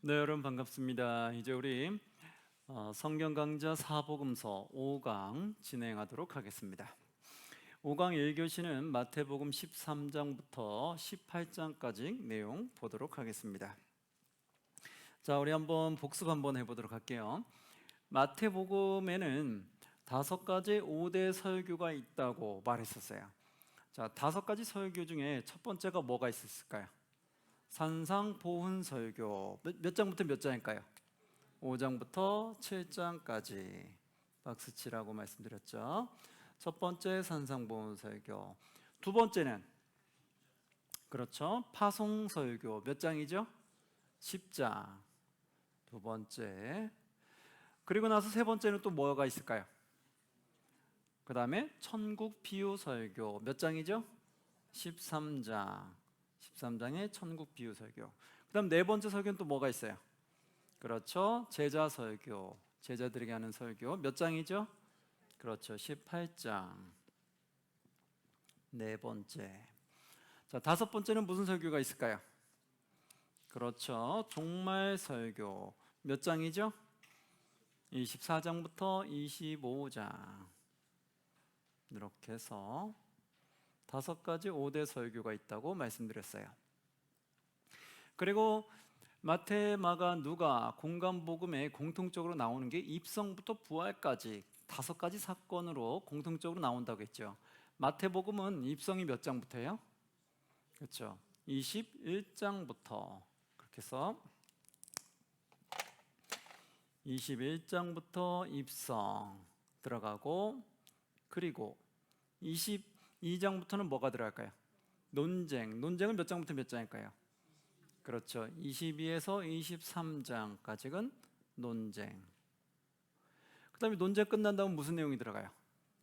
네, 여러분 반갑습니다. 이제 우리 성경 강좌 사복음서 5강 진행하도록 하겠습니다. 5강 1교시는 마태복음 13장부터 18장까지 내용 보도록 하겠습니다. 자, 우리 한번 복습 한번 해보도록 할게요. 마태복음에는 5가지 5대 설교가 있다고 말했었어요. 자, 5가지 설교 중에 첫 번째가 뭐가 있었을까요? 산상보훈 설교. 몇 장부터 몇 장일까요? 5장부터 7장까지 박스 치라고 말씀드렸죠. 첫 번째 산상보훈 설교. 두 번째는 그렇죠, 파송 설교. 몇 장이죠? 10장. 두 번째. 그리고 나서 세 번째는 또 뭐가 있을까요? 그 다음에 천국 비유 설교. 몇 장이죠? 13장. 13장의 천국 비유 설교. 그 다음 네 번째 설교는 또 뭐가 있어요? 그렇죠, 제자 설교. 제자들에게 하는 설교. 몇 장이죠? 그렇죠, 18장. 네 번째. 자, 다섯 번째는 무슨 설교가 있을까요? 그렇죠, 종말 설교. 몇 장이죠? 24장부터 25장. 이렇게 해서 5가지 5대 설교가 있다고 말씀드렸어요. 그리고 마태, 마가, 누가 공간복음에 공통적으로 나오는 게 입성부터 부활까지 5가지 사건으로 공통적으로 나온다고 했죠. 마태복음은 입성이 몇 장부터예요? 그렇죠, 21장부터. 그렇게 해서 21장부터 입성 들어가고, 그리고 22장부터는 뭐가 들어갈까요? 논쟁. 논쟁은 몇 장부터 몇 장일까요? 그렇죠, 22에서 23장까지는 논쟁. 그 다음에 논쟁 끝난 다음 무슨 내용이 들어가요?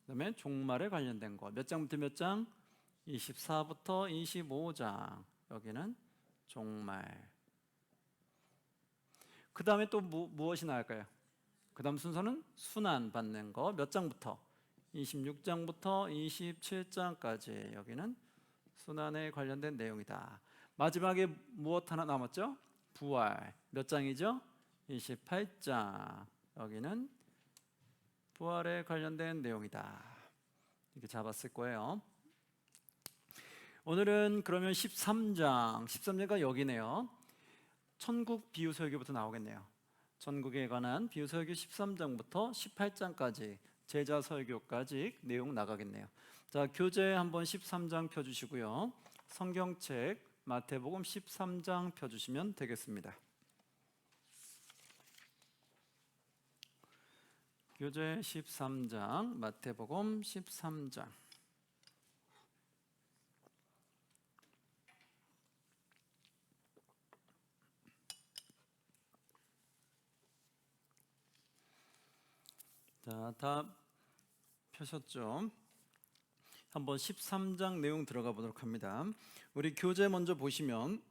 그 다음에 종말에 관련된 거. 몇 장부터 몇 장? 24부터 25장. 여기는 종말. 그 다음에 또 무엇이 나올까요? 그 다음 순서는 순환 받는 거. 몇 장부터? 26장부터 27장까지. 여기는 순환에 관련된 내용이다. 마지막에 무엇 하나 남았죠? 부활. 몇 장이죠? 28장. 여기는 부활에 관련된 내용이다. 이렇게 잡았을 거예요. 오늘은 그러면 13장가 여기네요. 천국 비유 설교부터 나오겠네요. 천국에 관한 비유 설교 13장부터 18장까지 제자 설교까지 내용 나가겠네요. 자, 교재 한번 13장 펴주시고요. 성경책 마태복음 13장 펴주시면 되겠습니다. 교재 13장 마태복음 13장. 자, 다 펴셨죠? 한번 13장 내용 들어가 보도록 합니다. 우리 교재 먼저 보시면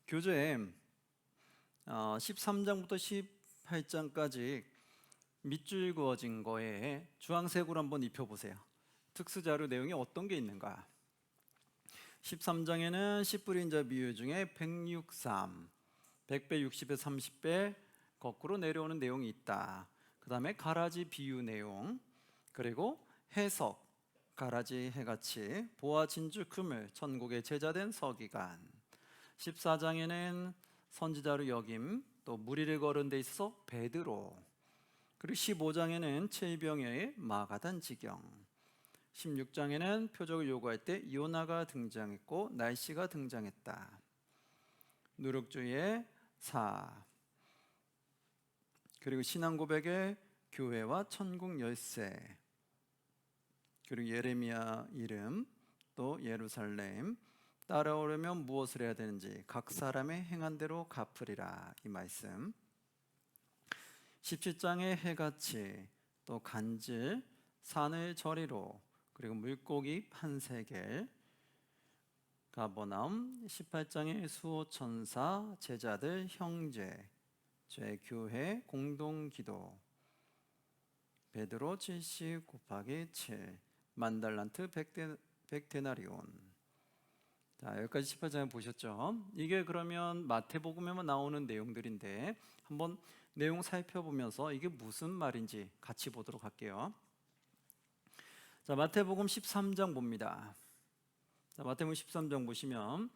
교재에 13장부터 18장까지 밑줄 그어진 거에 주황색으로 한번 입혀보세요. 특수자료 내용이 어떤 게 있는가? 13장에는 10불 인자 비유 중에 163, 100배, 60배, 30배 거꾸로 내려오는 내용이 있다. 그 다음에 가라지 비유 내용, 그리고 해석, 가라지 해같이, 보아 진주 그물, 천국의 제자된 서기관. 14장에는 선지자로 여김, 또 무리를 걸은 데 있어서 베드로, 그리고 15장에는 체이병의 마가단 지경, 16장에는 표적을 요구할 때 요나가 등장했고 날씨가 등장했다. 누룩주의 사, 그리고 신앙 고백의 교회와 천국 열쇠, 그리고 예레미야 이름, 또 예루살렘, 따라오려면 무엇을 해야 되는지 각 사람의 행한 대로 갚으리라. 이 말씀. 17장의 해같이, 또 간질, 산을 저리로, 그리고 물고기 판세겔, 가버나움. 18장의 수호천사, 제자들 형제, 죄교회 공동기도, 베드로 70 곱하기 7, 만달란트 100데나리온. 자, 여기까지 18장에 보셨죠? 이게 그러면 마태복음에만 나오는 내용들인데 한번 내용 살펴보면서 이게 무슨 말인지 같이 보도록 할게요. 자, 마태복음 13장 봅니다. 자, 마태복음 13장 보시면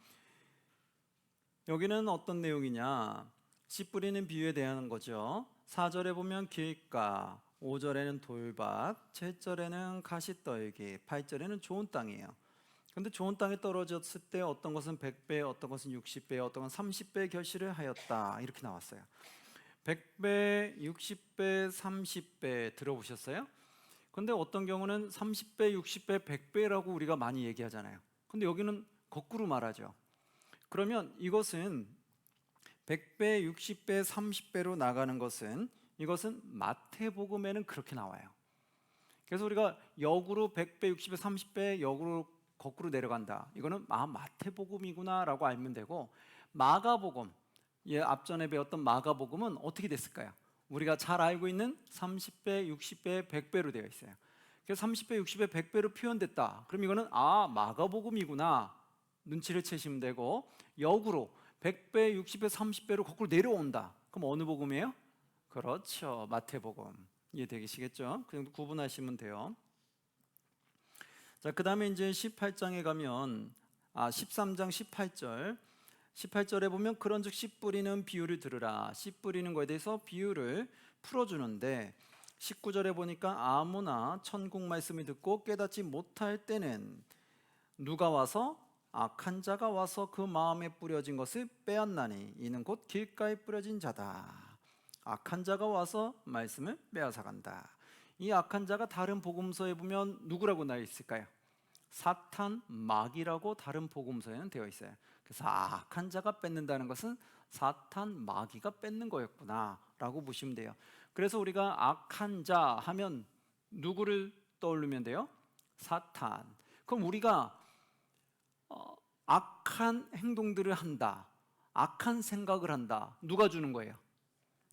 여기는 어떤 내용이냐? 씨 뿌리는 비유에 대한 거죠. 4절에 보면 길가, 5절에는 돌밭, 7절에는 가시떨기, 8절에는 좋은 땅이에요. 근데 좋은 땅에 떨어졌을 때 어떤 것은 100배, 어떤 것은 60배, 어떤 것은 30배 결실을 하였다. 이렇게 나왔어요. 100배, 60배, 30배 들어보셨어요? 근데 어떤 경우는 30배, 60배, 100배라고 우리가 많이 얘기하잖아요. 근데 여기는 거꾸로 말하죠. 그러면 이것은 100배, 60배, 30배로 나가는 것은 이것은 마태복음에는 그렇게 나와요. 그래서 우리가 역으로 100배, 60배, 30배 역으로 거꾸로 내려간다. 이거는 마태복음이구나라고 알면 되고, 마가복음, 앞전에 배웠던 마가복음은 어떻게 됐을까요? 우리가 잘 알고 있는 30배, 60배, 100배로 되어 있어요. 그래서 30배, 60배, 100배로 표현됐다. 그럼 이거는 마가복음이구나. 눈치를 채시면 되고, 역으로 100배, 60배, 30배로 거꾸로 내려온다. 그럼 어느 복음이에요? 그렇죠. 마태복음. 이해되시겠죠? 그 정도 구분하시면 돼요. 자, 그 다음에 이제 18장에 가면 13장 18절에 보면 그런즉 씨 뿌리는 비유를 들으라. 씨 뿌리는 거에 대해서 비유를 풀어주는데 19절에 보니까 아무나 천국 말씀을 듣고 깨닫지 못할 때는 누가 와서 악한 자가 와서 그 마음에 뿌려진 것을 빼앗나니 이는 곧 길가에 뿌려진 자다. 악한 자가 와서 말씀을 빼앗아간다. 이 악한 자가 다른 복음서에 보면 누구라고 나와 있을까요? 사탄, 마귀라고 다른 복음서에는 되어 있어요. 그래서 악한 자가 뺏는다는 것은 사탄, 마귀가 뺏는 거였구나 라고 보시면 돼요. 그래서 우리가 악한 자 하면 누구를 떠올리면 돼요? 사탄. 그럼 우리가 악한 행동들을 한다, 악한 생각을 한다, 누가 주는 거예요?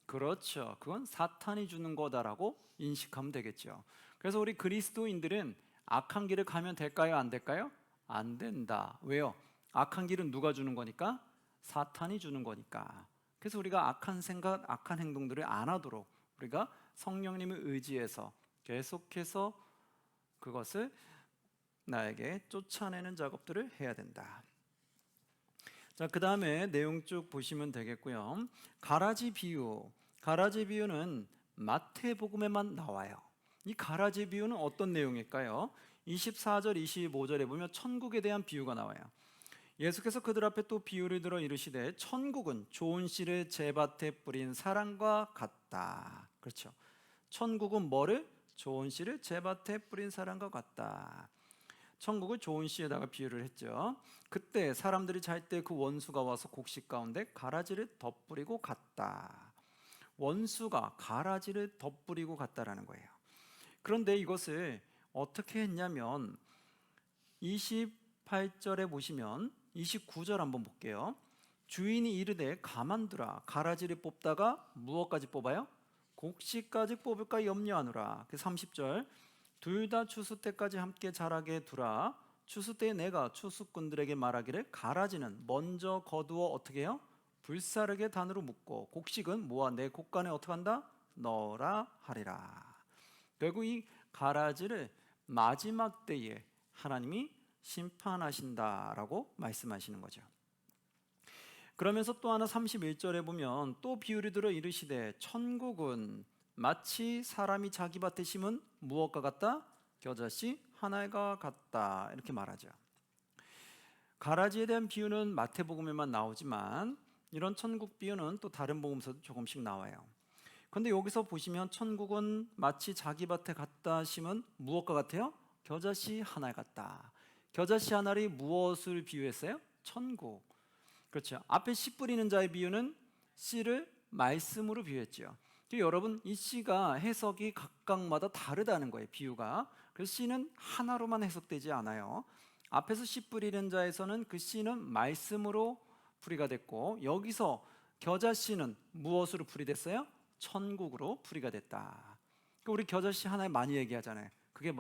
그렇죠. 그건 사탄이 주는 거다라고 인식하면 되겠죠. 그래서 우리 그리스도인들은 악한 길을 가면 될까요? 안 될까요? 안 된다. 왜요? 악한 길은 누가 주는 거니까? 사탄이 주는 거니까. 그래서 우리가 악한 생각, 악한 행동들을 안 하도록 우리가 성령님을 의지해서 계속해서 그것을 나에게 쫓아내는 작업들을 해야 된다. 자, 그 다음에 내용 쭉 보시면 되겠고요. 가라지 비유는 마태복음에만 나와요. 이 가라지 비유는 어떤 내용일까요? 24절, 25절에 보면 천국에 대한 비유가 나와요. 예수께서 그들 앞에 또 비유를 들어 이르시되 천국은 좋은 씨를 제밭에 뿌린 사람과 같다. 그렇죠. 천국은 뭐를? 좋은 씨를 제밭에 뿌린 사람과 같다. 천국을 좋은 씨에다가 비유를 했죠. 그때 사람들이 잘 때 그 원수가 와서 곡식 가운데 가라지를 덧뿌리고 갔다. 원수가 가라지를 덧뿌리고 갔다라는 거예요. 그런데 이것을 어떻게 했냐면 28절에 보시면 29절 한번 볼게요. 주인이 이르되 가만두라. 가라지를 뽑다가 무엇까지 뽑아요? 곡식까지 뽑을까 염려하노라. 그 30절 둘 다 추수 때까지 함께 자라게 두라. 추수 때에 내가 추수꾼들에게 말하기를 가라지는 먼저 거두어 어떻게 해요? 불사르게 단으로 묶고 곡식은 모아 내 곡간에 어떻게 한다? 넣으라 하리라. 결국 이 가라지를 마지막 때에 하나님이 심판하신다라고 말씀하시는 거죠. 그러면서 또 하나 31절에 보면 또 비유를 들어 이르시되 천국은 마치 사람이 자기 밭에 심은 무엇과 같다? 겨자씨 하나가 같다. 이렇게 말하죠. 가라지에 대한 비유는 마태복음에만 나오지만 이런 천국 비유는 또 다른 복음서도 조금씩 나와요. 그런데 여기서 보시면 천국은 마치 자기 밭에 갖다 심은 무엇과 같아요? 겨자씨 하나 같다. 겨자씨 하나를 무엇을 비유했어요? 천국. 그렇죠. 앞에 씨 뿌리는 자의 비유는 씨를 말씀으로 비유했죠. 여러분 이 씨가 해석이 각각마다 다르다는 거예요. 비유가. 그래서 씨는 하나로만 해석되지 않아요. 앞에서 씨 뿌리는 자에서는 그 씨는 말씀으로 풀이가 됐고 여기서 겨자씨는 무엇으로 풀이됐어요? 천국으로 풀이가 됐다. 우리 겨자씨 하나에 많이 얘기하잖아요. 그게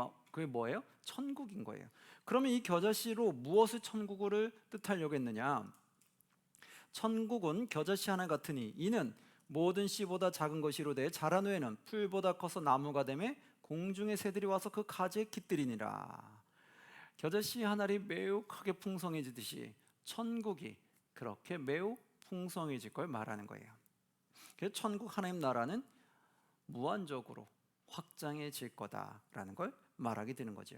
뭐예요? 천국인 거예요. 그러면 이 겨자씨로 무엇을 천국을 뜻하려고 했느냐? 천국은 겨자씨 하나 같으니 이는 모든 씨보다 작은 것이로되 자란 후에는 풀보다 커서 나무가 되매 공중의 새들이 와서 그 가지에 깃들이니라. 겨자씨 한 알이 매우 크게 풍성해지듯이 천국이 그렇게 매우 풍성해질 걸 말하는 거예요. 그래서 천국 하나님 나라는 무한적으로 확장해질 거다라는 걸 말하게 되는 거죠.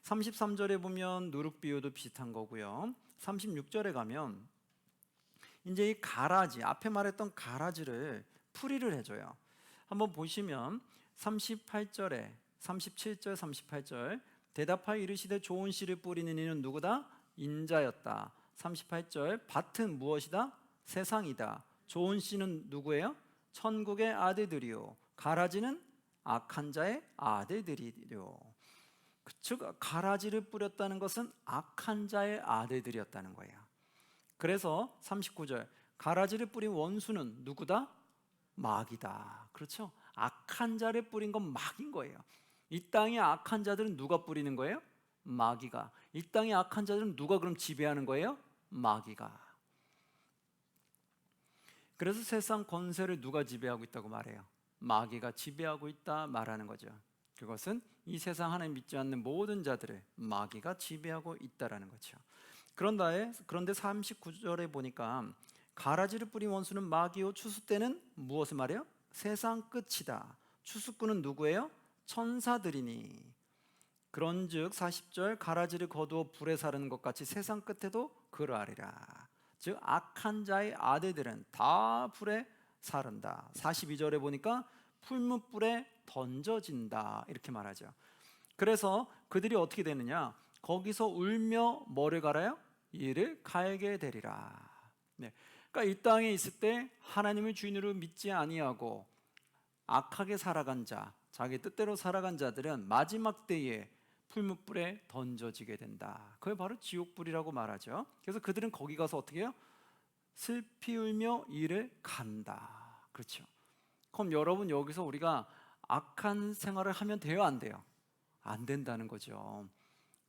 33절에 보면 누룩 비유도 비슷한 거고요. 36절에 가면 이제 이 가라지, 앞에 말했던 가라지를 풀이를 해줘요. 한번 보시면 38절에 37절 38절 대답하여 이르시되 좋은 씨를 뿌리는 이는 누구다? 인자였다. 38절 밭은 무엇이다? 세상이다. 좋은 씨는 누구예요? 천국의 아들들이요 가라지는 악한 자의 아들들이요. 즉 가라지를 뿌렸다는 것은 악한 자의 아들들이었다는 거예요. 그래서 39절 가라지를 뿌린 원수는 누구다? 마귀다. 그렇죠? 악한 자를 뿌린 건 마귀인 거예요. 이 땅에 악한 자들은 누가 뿌리는 거예요? 마귀가. 이 땅에 악한 자들은 누가 그럼 지배하는 거예요? 마귀가. 그래서 세상 권세를 누가 지배하고 있다고 말해요? 마귀가 지배하고 있다 말하는 거죠. 그것은 이 세상 하나님 믿지 않는 모든 자들을 마귀가 지배하고 있다라는 거죠. 그런데 39절에 보니까 가라지를 뿌린 원수는 마귀요 추수 때는 무엇을 말해요? 세상 끝이다. 추수꾼은 누구예요? 천사들이니. 그런즉 40절 가라지를 거두어 불에 사르는 것 같이 세상 끝에도 그러하리라. 즉 악한 자의 아들들은 다 불에 사른다. 42절에 보니까 풀무불에 던져진다 이렇게 말하죠. 그래서 그들이 어떻게 되느냐? 거기서 울며 뭐를 갈아요? 이를 갈게 되리라. 네. 그러니까 이 땅에 있을 때 하나님을 주인으로 믿지 아니하고 악하게 살아간 자, 자기 뜻대로 살아간 자들은 마지막 때에 풀무불에 던져지게 된다. 그게 바로 지옥불이라고 말하죠. 그래서 그들은 거기 가서 어떻게 해요? 슬피 울며 이를 간다. 그렇죠. 그럼 여러분 여기서 우리가 악한 생활을 하면 돼요, 안 돼요? 안 된다는 거죠.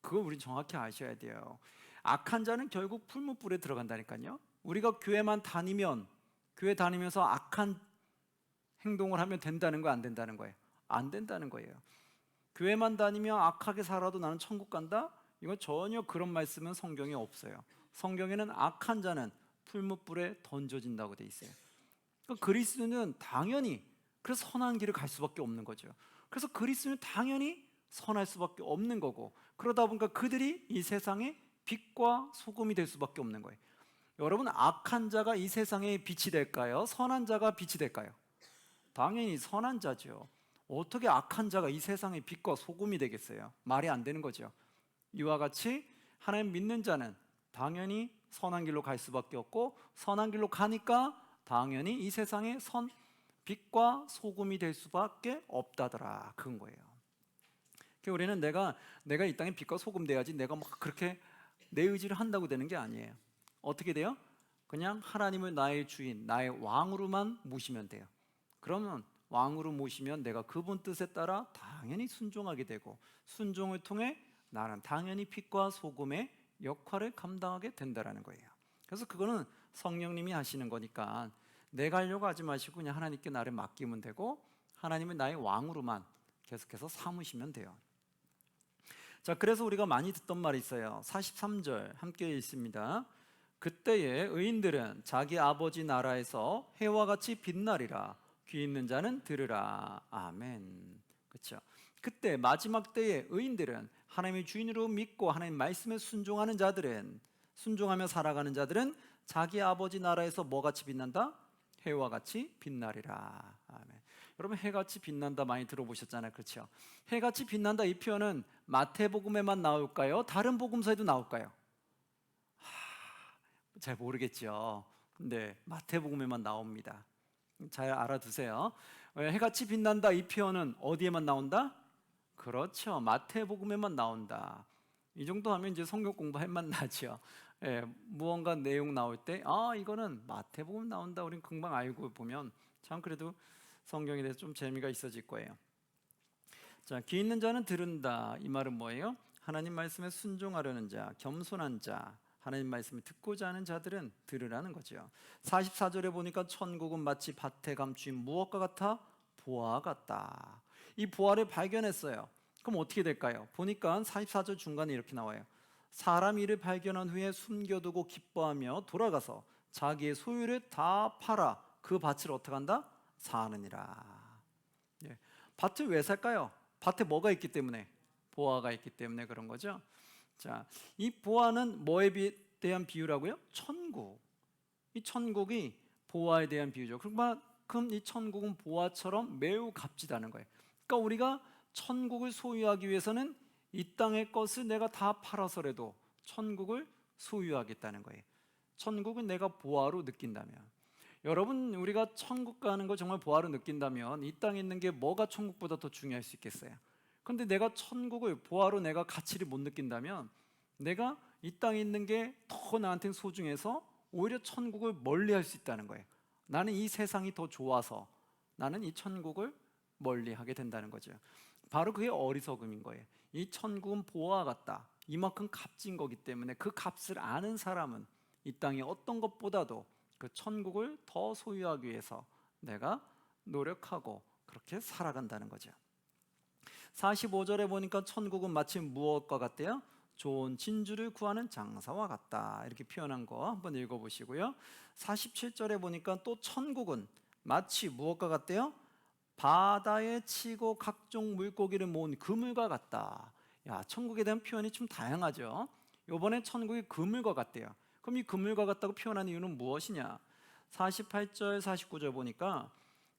그거 우리 정확히 아셔야 돼요. 악한 자는 결국 풀무불에 들어간다니까요. 우리가 교회만 다니면 교회 다니면서 악한 행동을 하면 된다는 거 안 된다는 거예요? 안 된다는 거예요. 교회만 다니면 악하게 살아도 나는 천국 간다? 이건 전혀 그런 말씀은 성경에 없어요. 성경에는 악한 자는 풀무불에 던져진다고 돼 있어요. 그러니까 그리스도는 당연히 그래서 선한 길을 갈 수밖에 없는 거죠. 그래서 그리스도는 당연히 선할 수밖에 없는 거고 그러다 보니까 그들이 이 세상의 빛과 소금이 될 수밖에 없는 거예요. 여러분 악한 자가 이 세상의 빛이 될까요? 선한 자가 빛이 될까요? 당연히 선한 자죠. 어떻게 악한 자가 이 세상의 빛과 소금이 되겠어요? 말이 안 되는 거죠. 이와 같이 하나님 믿는 자는 당연히 선한 길로 갈 수밖에 없고 선한 길로 가니까 당연히 이 세상의 빛과 소금이 될 수밖에 없다더라. 그런 거예요. 우리는 내가 이 땅에 빛과 소금 돼야지 내가 막 그렇게 내 의지를 한다고 되는 게 아니에요. 어떻게 돼요? 그냥 하나님을 나의 주인, 나의 왕으로만 모시면 돼요. 그러면 왕으로 모시면 내가 그분 뜻에 따라 당연히 순종하게 되고 순종을 통해 나는 당연히 빛과 소금의 역할을 감당하게 된다는 거예요. 그래서 그거는 성령님이 하시는 거니까 내가 하려고 하지 마시고 그냥 하나님께 나를 맡기면 되고 하나님은 나의 왕으로만 계속해서 삼으시면 돼요. 자, 그래서 우리가 많이 듣던 말이 있어요. 43절 함께 읽습니다. 그때에 의인들은 자기 아버지 나라에서 해와 같이 빛나리라. 귀 있는 자는 들으라. 아멘. 그렇죠. 그때 마지막 때에 의인들은 하나님의 주인으로 믿고 하나님 말씀에 순종하는 자들은 순종하며 살아가는 자들은 자기 아버지 나라에서 뭐같이 빛난다? 해와 같이 빛나리라. 아멘. 여러분 해같이 빛난다 많이 들어보셨잖아요. 그렇죠? 해같이 빛난다 이 표현은 마태복음에만 나올까요? 다른 복음서에도 나올까요? 잘 모르겠죠. 근데 마태복음에만 나옵니다. 잘 알아두세요. 해같이 빛난다 이 표현은 어디에만 나온다? 그렇죠. 마태복음에만 나온다. 이 정도 하면 이제 성경 공부할 만 나죠. 무언가 내용 나올 때 이거는 마태복음 나온다. 우린 금방 알고 보면 참 그래도 성경에 대해서 좀 재미가 있어질 거예요. 자, 귀 있는 자는 들은다. 이 말은 뭐예요? 하나님 말씀에 순종하려는 자, 겸손한 자, 하나님 말씀을 듣고자 하는 자들은 들으라는 거죠. 44절에 보니까 천국은 마치 밭에 감추인 무엇과 같아? 보화 같다. 이 보화를 발견했어요. 그럼 어떻게 될까요? 보니까 44절 중간에 이렇게 나와요. 사람 이를 발견한 후에 숨겨두고 기뻐하며 돌아가서 자기의 소유를 다 팔아 그 밭을 어떻게 한다? 사느니라. 예. 밭을 왜 살까요? 밭에 뭐가 있기 때문에? 보화가 있기 때문에 그런 거죠. 자, 이 보화는 뭐에 대한 비유라고요? 천국. 이 천국이 보화에 대한 비유죠. 그만큼 이 천국은 보화처럼 매우 값지다는 거예요. 그러니까 우리가 천국을 소유하기 위해서는 이 땅의 것을 내가 다 팔아서라도 천국을 소유하겠다는 거예요. 천국은 내가 보화로 느낀다면, 여러분 우리가 천국 가는 거 정말 보화로 느낀다면 이 땅에 있는 게 뭐가 천국보다 더 중요할 수 있겠어요? 근데 내가 천국을 보화로 내가 가치를 못 느낀다면 내가 이 땅에 있는 게 더 나한테는 소중해서 오히려 천국을 멀리할 수 있다는 거예요. 나는 이 세상이 더 좋아서 나는 이 천국을 멀리하게 된다는 거죠. 바로 그게 어리석음인 거예요. 이 천국은 보화와 같다. 이만큼 값진 거기 때문에 그 값을 아는 사람은 이 땅의 어떤 것보다도 그 천국을 더 소유하기 위해서 내가 노력하고 그렇게 살아간다는 거죠. 45절에 보니까 천국은 마치 무엇과 같대요? 좋은 진주를 구하는 장사와 같다. 이렇게 표현한 거 한번 읽어보시고요. 47절에 보니까 또 천국은 마치 무엇과 같대요? 바다에 치고 각종 물고기를 모은 그물과 같다. 야, 천국에 대한 표현이 좀 다양하죠. 이번에 천국이 그물과 같대요. 그럼 이 그물과 같다고 표현한 이유는 무엇이냐? 48절, 49절 보니까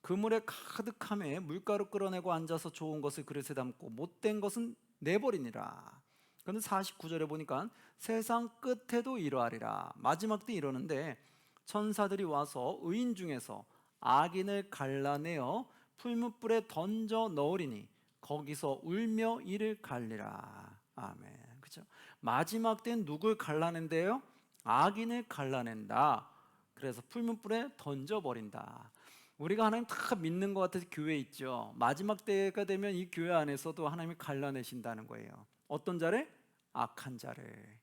그물에 가득함에 물가로 끌어내고 앉아서 좋은 것을 그릇에 담고 못된 것은 내버리니라. 그런데 49절에 보니까 세상 끝에도 이러하리라. 마지막 때 이러는데 천사들이 와서 의인 중에서 악인을 갈라내어 풀무불에 던져 넣으리니 거기서 울며 이를 갈리라. 아멘. 그렇죠? 마지막 때는 누굴 갈라낸대요? 악인을 갈라낸다. 그래서 풀무불에 던져버린다. 우리가 하나님 다 믿는 것 같아서 교회에 있죠. 마지막 때가 되면 이 교회 안에서도 하나님이 갈라내신다는 거예요. 어떤 자를? 악한 자를.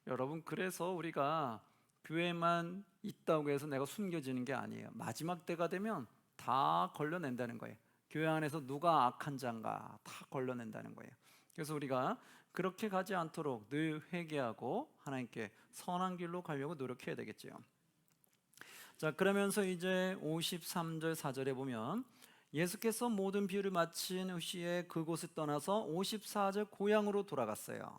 여러분, 그래서 우리가 교회만 있다고 해서 내가 숨겨지는 게 아니에요. 마지막 때가 되면 다 걸러낸다는 거예요. 교회 안에서 누가 악한 자인가 다 걸러낸다는 거예요. 그래서 우리가 그렇게 가지 않도록 늘 회개하고 하나님께 선한 길로 가려고 노력해야 되겠죠. 자, 그러면서 이제 53절 4절에 보면 예수께서 모든 비유를 마친 후에 그곳을 떠나서 54절 고향으로 돌아갔어요.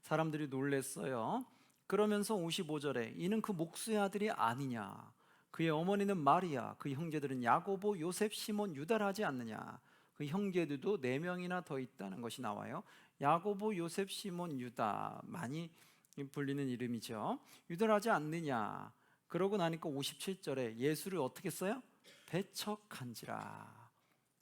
사람들이 놀랬어요. 그러면서 55절에 이는 그 목수의 아들이 아니냐, 그의 어머니는 마리아, 그 형제들은 야고보, 요셉, 시몬, 유다라 하지 않느냐. 그 형제들도 4명이나 더 있다는 것이 나와요. 야고보, 요셉, 시몬, 유다, 많이 불리는 이름이죠. 유다라 하지 않느냐. 그러고 나니까 57절에 예수를 어떻게 했어요? 배척한지라.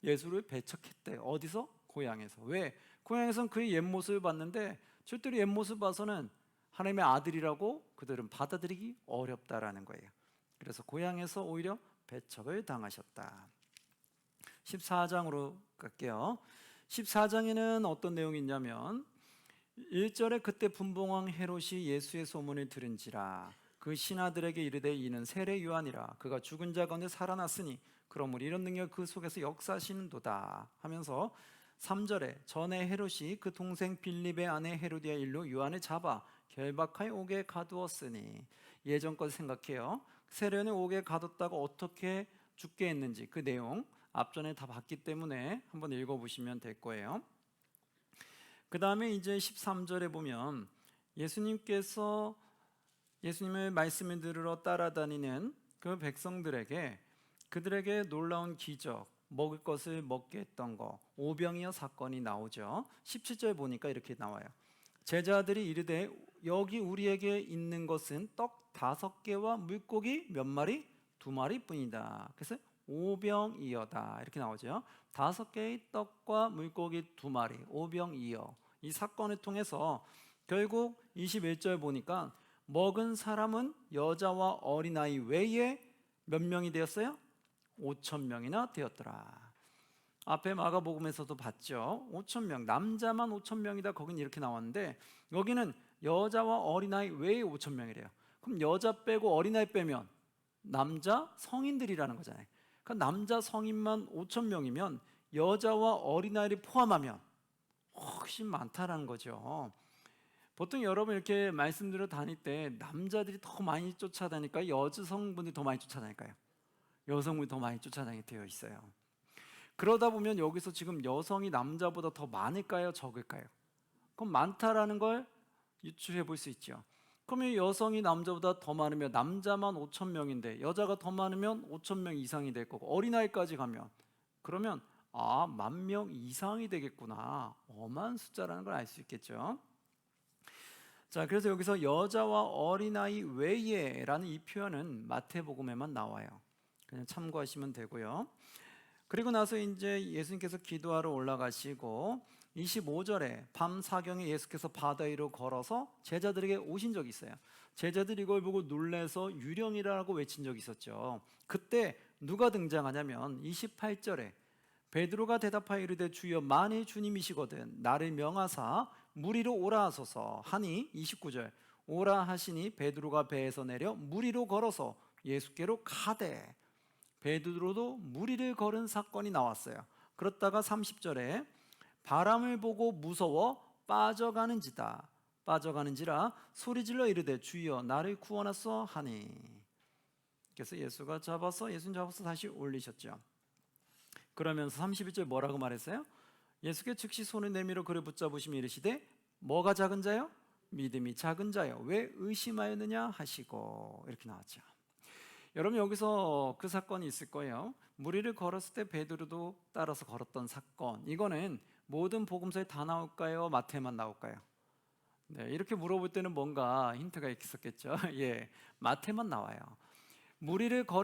예수를 배척했대. 어디서? 고향에서. 왜? 고향에서는 그의 옛모습을 봤는데 절대로 옛모습 봐서는 하나님의 아들이라고 그들은 받아들이기 어렵다라는 거예요. 그래서 고향에서 오히려 배척을 당하셨다. 14장으로 갈게요. 14장에는 어떤 내용이 있냐면 1절에 그때 분봉왕 헤롯이 예수의 소문을 들은지라 그 신하들에게 이르되 이는 세례 요한이라 그가 죽은 자 가운데 살아났으니 그러므로 이런 능력 그 속에서 역사하시는도다 하면서 3절에 전에 헤롯이 그 동생 빌립의 아내 헤로디아 일로 요한을 잡아 결박하여 옥에 가두었으니 예전 것 생각해요. 세례요한을 옥에 가뒀다가 어떻게 죽게 했는지 그 내용 앞전에 다 봤기 때문에 한번 읽어보시면 될 거예요. 그 다음에 이제 13절에 보면 예수님께서 예수님의 말씀을 들으러 따라다니는 그 백성들에게 그들에게 놀라운 기적, 먹을 것을 먹게 했던 거, 오병이어 사건이 나오죠. 17절 보니까 이렇게 나와요. 제자들이 이르되 여기 우리에게 있는 것은 떡 5개와 물고기 몇 마리? 2마리 뿐이다. 그래서 오병이어다 이렇게 나오죠. 5개의 떡과 물고기 2마리, 오병이어. 이 사건을 통해서 결국 21절 보니까 먹은 사람은 여자와 어린아이 외에 몇 명이 되었어요? 5,000명이나 되었더라. 앞에 마가복음에서도 봤죠. 5천 명, 남자만 5천 명이다. 거긴 이렇게 나왔는데 여기는 여자와 어린아이 외에 5천 명이래요. 그럼 여자 빼고 어린아이 빼면 남자 성인들이라는 거잖아요. 그러니까 남자 성인만 5천 명이면 여자와 어린아이를 포함하면 훨씬 많다라는 거죠. 보통 여러분 이렇게 말씀드려 다닐 때 남자들이 더 많이 쫓아다니까 여성분들이 더 많이 쫓아다닐까요? 여성분이 더 많이 쫓아다니게 되어 있어요. 그러다 보면 여기서 지금 여성이 남자보다 더 많을까요? 적을까요? 그럼 많다라는 걸 유추해 볼 수 있죠. 그러면 여성이 남자보다 더 많으면 남자만 5천 명인데 여자가 더 많으면 5천 명 이상이 될 거고 어린아이까지 가면 그러면 10,000명 이상이 되겠구나. 어마한 숫자라는 걸 알 수 있겠죠. 자, 그래서 여기서 여자와 어린아이 외에라는 이 표현은 마태복음에만 나와요. 그냥 참고하시면 되고요. 그리고 나서 이제 예수님께서 기도하러 올라가시고 25절에 밤 사경에 예수께서 바다 위로 걸어서 제자들에게 오신 적이 있어요. 제자들이 이걸 보고 놀래서 유령이라고 외친 적이 있었죠. 그때 누가 등장하냐면 28절에 베드로가 대답하여 이르되 주여 만일 주님이시거든 나를 명하사 물 위로 오라 하소서 하니 29절 오라 하시니 베드로가 배에서 내려 물 위로 걸어서 예수께로 가되 베드로도 물 위를 걸은 사건이 나왔어요. 그렇다가 30절에 바람을 보고 무서워 빠져가는지라 소리질러 이르되 주여 나를 구원하소 하니 그래서 예수님 잡아서 다시 올리셨죠. 그러면서 31절 뭐라고 말했어요? 예수께 즉시 손을 내밀어 그를 붙잡으시며 이르시되 뭐가 작은 자요? 믿음이 작은 자요 왜 의심하였느냐 하시고 이렇게 나왔죠. 여러분 여기서 그 사건이 있을 거예요. 물 위를 걸었을 때 베드로도 따라서 걸었던 사건. 이거는 모든 복음서에 다 나올까요? 마태만 나올까요? 네, 이렇게 물어볼 때는 뭔가 힌트가 있었겠죠. 예, 마태만 나와요.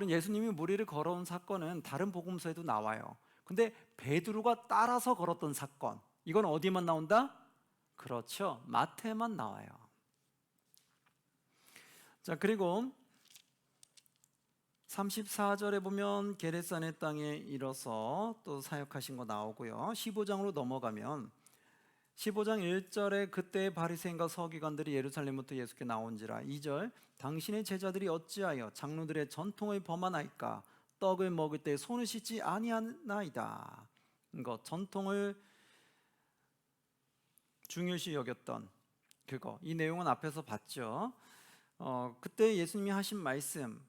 예수님이 물 위를 걸어온 사건은 다른 복음서에도 나와요. 근데 베드로가 따라서 걸었던 사건, 이건 어디만 나온다? 그렇죠, 마태만 나와요. 자, 그리고 34절에 보면 게레사네 땅에 이뤄서 또 사역하신 거 나오고요. 15장으로 넘어가면 15장 1절에 그때 바리새인과 서기관들이 예루살렘부터 예수께 나온지라. 2절 당신의 제자들이 어찌하여 장로들의 전통을 범하나이까 떡을 먹을 때 손을 씻지 아니하나이다. 이거 전통을 중요시 여겼던 그거, 이 내용은 앞에서 봤죠. 그때 예수님이 하신 말씀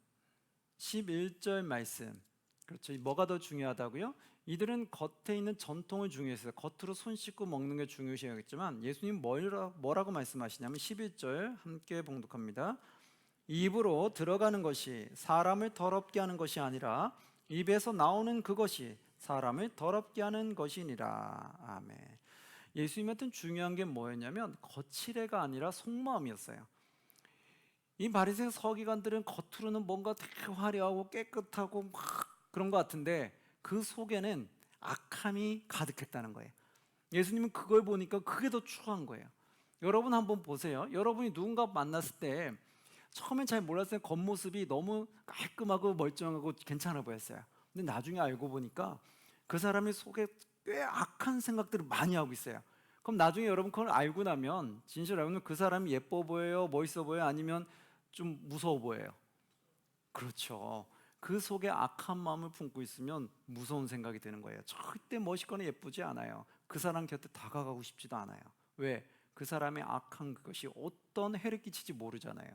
11절 말씀, 그렇죠. 뭐가 더 중요하다고요? 이들은 겉에 있는 전통을 중요했어요. 겉으로 손 씻고 먹는 게 중요시 여겼지만 예수님 뭐라고 말씀하시냐면 11절 함께 봉독합니다. 입으로 들어가는 것이 사람을 더럽게 하는 것이 아니라 입에서 나오는 그것이 사람을 더럽게 하는 것이니라. 아멘. 예수님한테는 중요한 게 뭐였냐면 거칠애가 아니라 속마음이었어요. 이 바리새인 서기관들은 겉으로는 뭔가 되게 화려하고 깨끗하고 막 그런 것 같은데 그 속에는 악함이 가득했다는 거예요. 예수님은 그걸 보니까 그게 더 추한 거예요. 여러분 한번 보세요. 여러분이 누군가 만났을 때 처음엔 잘 몰랐어요. 겉모습이 너무 깔끔하고 멀쩡하고 괜찮아 보였어요. 근데 나중에 알고 보니까 그 사람의 속에 꽤 악한 생각들을 많이 하고 있어요. 그럼 나중에 여러분 그걸 알고 나면 진실 알고 나면 그 사람이 예뻐 보여요? 멋있어 보여요? 아니면 좀 무서워 보여요? 그렇죠. 그 속에 악한 마음을 품고 있으면 무서운 생각이 드는 거예요. 절대 멋있거나 예쁘지 않아요. 그 사람 곁에 다가가고 싶지도 않아요. 왜? 그 사람의 악한 그것이 어떤 해를 끼칠지 모르잖아요.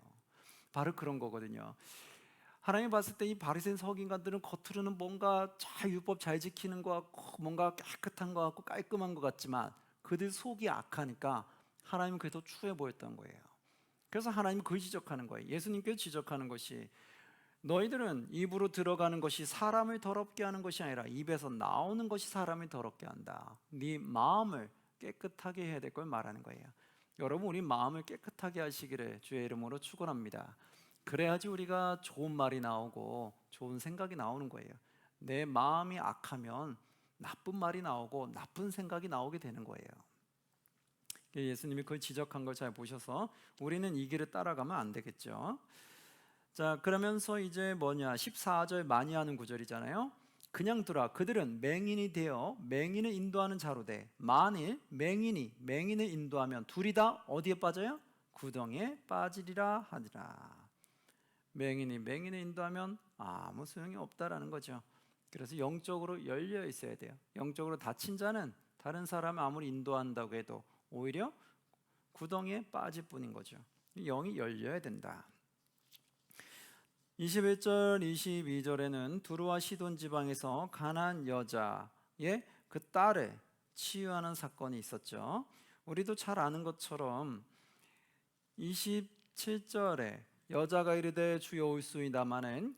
바로 그런 거거든요. 하나님 봤을 때 이 바리새인 서기관들은 겉으로는 뭔가 율법 잘 지키는 것 같고 뭔가 깨끗한 것 같고 깔끔한 것 같지만 그들 속이 악하니까 하나님은 그게 더 추해 보였던 거예요. 그래서 하나님은 그걸 지적하는 거예요. 예수님께 지적하는 것이 너희들은 입으로 들어가는 것이 사람을 더럽게 하는 것이 아니라 입에서 나오는 것이 사람을 더럽게 한다. 네 마음을 깨끗하게 해야 될 걸 말하는 거예요. 여러분, 우리 마음을 깨끗하게 하시기를 주의 이름으로 축원합니다. 그래야지 우리가 좋은 말이 나오고 좋은 생각이 나오는 거예요. 내 마음이 악하면 나쁜 말이 나오고 나쁜 생각이 나오게 되는 거예요. 예수님이 그걸 지적한 걸 잘 보셔서 우리는 이 길을 따라가면 안 되겠죠. 자, 그러면서 이제 14절 많이 하는 구절이잖아요. 그냥 두라. 그들은 맹인이 되어 맹인을 인도하는 자로 돼. 만일 맹인을 인도하면 둘이 다 어디에 빠져요? 구덩이에 빠지리라 하니라. 맹인을 인도하면 아무 소용이 없다라는 거죠. 그래서 영적으로 열려 있어야 돼요. 영적으로 닫힌 자는 다른 사람을 아무리 인도한다고 해도 오히려 구덩이에 빠질 뿐인 거죠. 영이 열려야 된다. 21절 22절에는 두루와 시돈 지방에서 가나안 여자의 그 딸을 치유하는 사건이 있었죠. 우리도 잘 아는 것처럼 27절에 여자가 이르되 주여 올소이다마는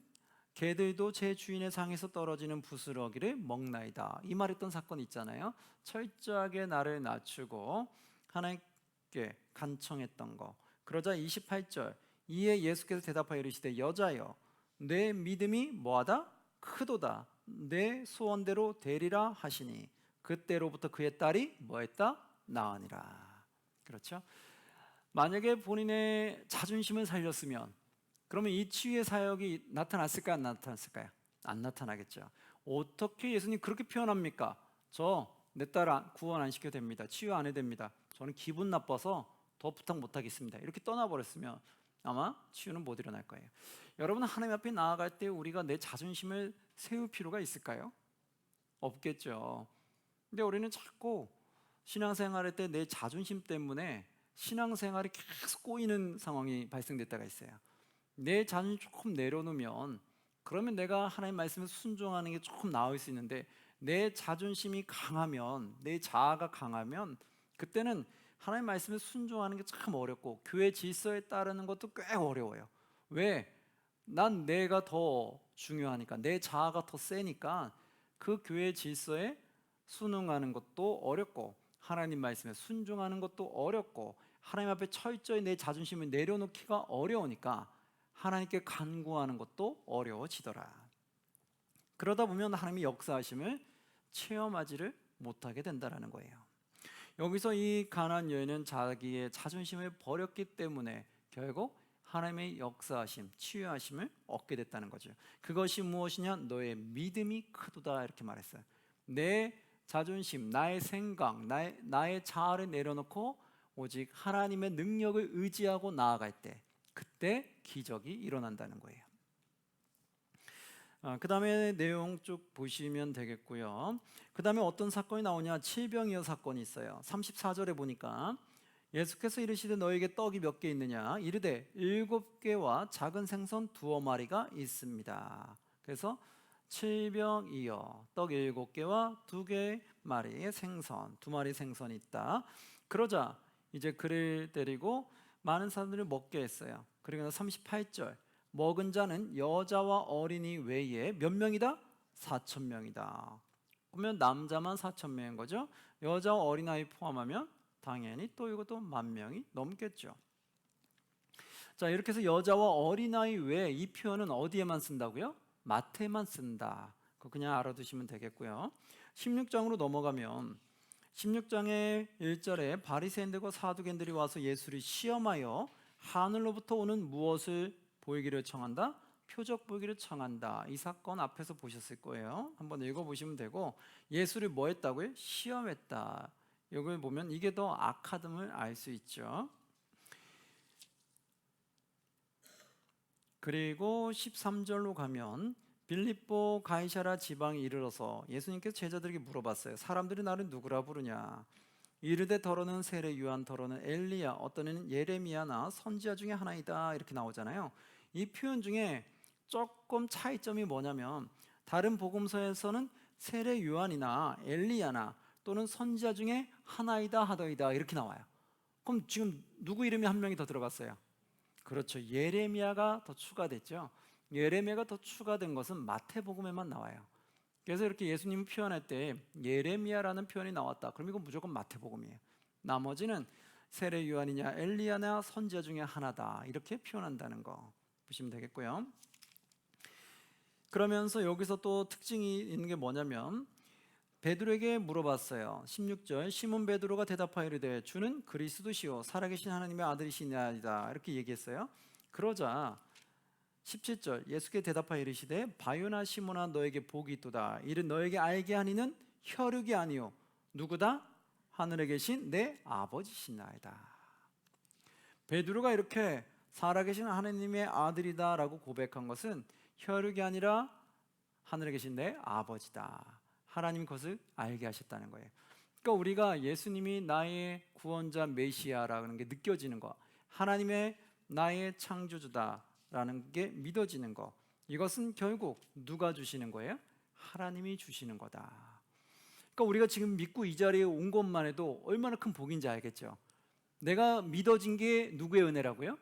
개들도 제 주인의 상에서 떨어지는 부스러기를 먹나이다. 이 말했던 사건이 있잖아요. 철저하게 나를 낮추고 하나님께 간청했던 거. 그러자 28절 이에 예수께서 대답하여 이르시되 여자여 내 믿음이 뭐하다? 크도다. 내 소원대로 되리라 하시니 그때로부터 그의 딸이 뭐했다? 나으니라. 그렇죠? 만약에 본인의 자존심을 살렸으면 그러면 이 치유의 사역이 나타났을까요? 안 나타났을까요? 안 나타나겠죠. 어떻게 예수님 그렇게 표현합니까? 저 내 딸 구원 안 시켜도 됩니다. 치유 안 해도 됩니다. 저는 기분 나빠서 더 부탁 못 하겠습니다. 이렇게 떠나버렸으면 아마 치유는 못 일어날 거예요. 여러분, 하나님 앞에 나아갈 때 우리가 내 자존심을 세울 필요가 있을까요? 없겠죠. 근데 우리는 자꾸 신앙생활할 때 내 자존심 때문에 신앙생활이 계속 꼬이는 상황이 발생될 때가 있어요. 내 자존심 조금 내려놓으면 그러면 내가 하나님 말씀에 순종하는 게 조금 나을 수 있는데 내 자존심이 강하면, 내 자아가 강하면 그때는 하나님 말씀에 순종하는 게 참 어렵고 교회 질서에 따르는 것도 꽤 어려워요. 왜? 난 내가 더 중요하니까, 내 자아가 더 세니까 그 교회 질서에 순응하는 것도 어렵고 하나님 말씀에 순종하는 것도 어렵고 하나님 앞에 철저히 내 자존심을 내려놓기가 어려우니까 하나님께 간구하는 것도 어려워지더라. 그러다 보면 하나님의 역사하심을 체험하지를 못하게 된다는 거예요. 여기서 이 가나안 여인은 자기의 자존심을 버렸기 때문에 결국 하나님의 역사하심, 치유하심을 얻게 됐다는 거죠. 그것이 무엇이냐? 너의 믿음이 크도다 이렇게 말했어요. 내 자존심, 나의 생각, 나의 자아를 내려놓고 오직 하나님의 능력을 의지하고 나아갈 때 그때 기적이 일어난다는 거예요. 그 다음에 내용 쭉 보시면 되겠고요. 그 다음에 어떤 사건이 나오냐? 칠병이어 사건이 있어요. 34절에 보니까 예수께서 이르시되 너에게 떡이 몇 개 있느냐? 이르되 7개와 작은 생선 2마리가 있습니다. 그래서 칠병이어 떡 7개와 2마리의 생선, 2마리 생선이 있다. 그러자 이제 그를 데리고 많은 사람들을 먹게 했어요. 그리고 38절 먹은 자는 여자와 어린이 외에 몇 명이다? 4,000명이다. 그러면 남자만 4,000명인 거죠. 여자와 어린아이 포함하면 당연히 또 이것도 10,000명이 넘겠죠. 자, 이렇게 해서 여자와 어린아이 외에 이 표현은 어디에만 쓴다고요? 마태만 쓴다. 그거 그냥 알아두시면 되겠고요. 16장으로 넘어가면 16장의 1절에 바리새인들과 사두개인들이 와서 예수를 시험하여 하늘로부터 오는 무엇을 보이기를 청한다? 표적 보이기를 청한다. 이 사건 앞에서 보셨을 거예요. 한번 읽어보시면 되고 예수를 뭐 했다고요? 시험했다. 이걸 보면 이게 더 악하듬을 알 수 있죠. 그리고 13절로 가면 빌립보 가이사랴 지방에 이르러서 예수님께서 제자들에게 물어봤어요. 사람들이 나를 누구라 부르냐? 이르되 더러는 세례 요한, 더러는 엘리야, 어떤 이는 예레미야나 선지자 중에 하나이다 이렇게 나오잖아요. 이 표현 중에 조금 차이점이 뭐냐면 다른 복음서에서는 세례 요한이나 엘리야나 또는 선지자 중에 하나이다 하더이다 이렇게 나와요. 그럼 지금 누구 이름이 한 명이 더 들어갔어요? 그렇죠. 예레미야가 더 추가됐죠. 예레미야가 더 추가된 것은 마태복음에만 나와요. 그래서 이렇게 예수님을 표현할 때 예레미야라는 표현이 나왔다. 그럼 이건 무조건 마태복음이에요. 나머지는 세례 요한이냐 엘리야나 선지자 중에 하나다 이렇게 표현한다는 거 보시면 되겠고요. 그러면서 여기서 또 특징이 있는 게 뭐냐면 베드로에게 물어봤어요. 16절 시몬 베드로가 대답하여 이르되 주는 그리스도시요 살아계신 하나님의 아들이시나이다 이렇게 얘기했어요. 그러자 17절 예수께 대답하여 이르시되 바요나 시몬아 너에게 복이 있도다. 이는 너에게 알게 하니는 혈육이 아니요 누구다? 하늘에 계신 내 아버지시나이다. 베드로가 이렇게 살아계신 하나님의 아들이다라고 고백한 것은 혈육이 아니라 하늘에 계신 내 아버지다. 하나님이 그것을 알게 하셨다는 거예요. 그러니까 우리가 예수님이 나의 구원자 메시아라는 게 느껴지는 거, 하나님의 나의 창조주다라는 게 믿어지는 거, 이것은 결국 누가 주시는 거예요? 하나님이 주시는 거다. 그러니까 우리가 지금 믿고 이 자리에 온 것만 해도 얼마나 큰 복인지 알겠죠? 내가 믿어진 게 누구의 은혜라고요?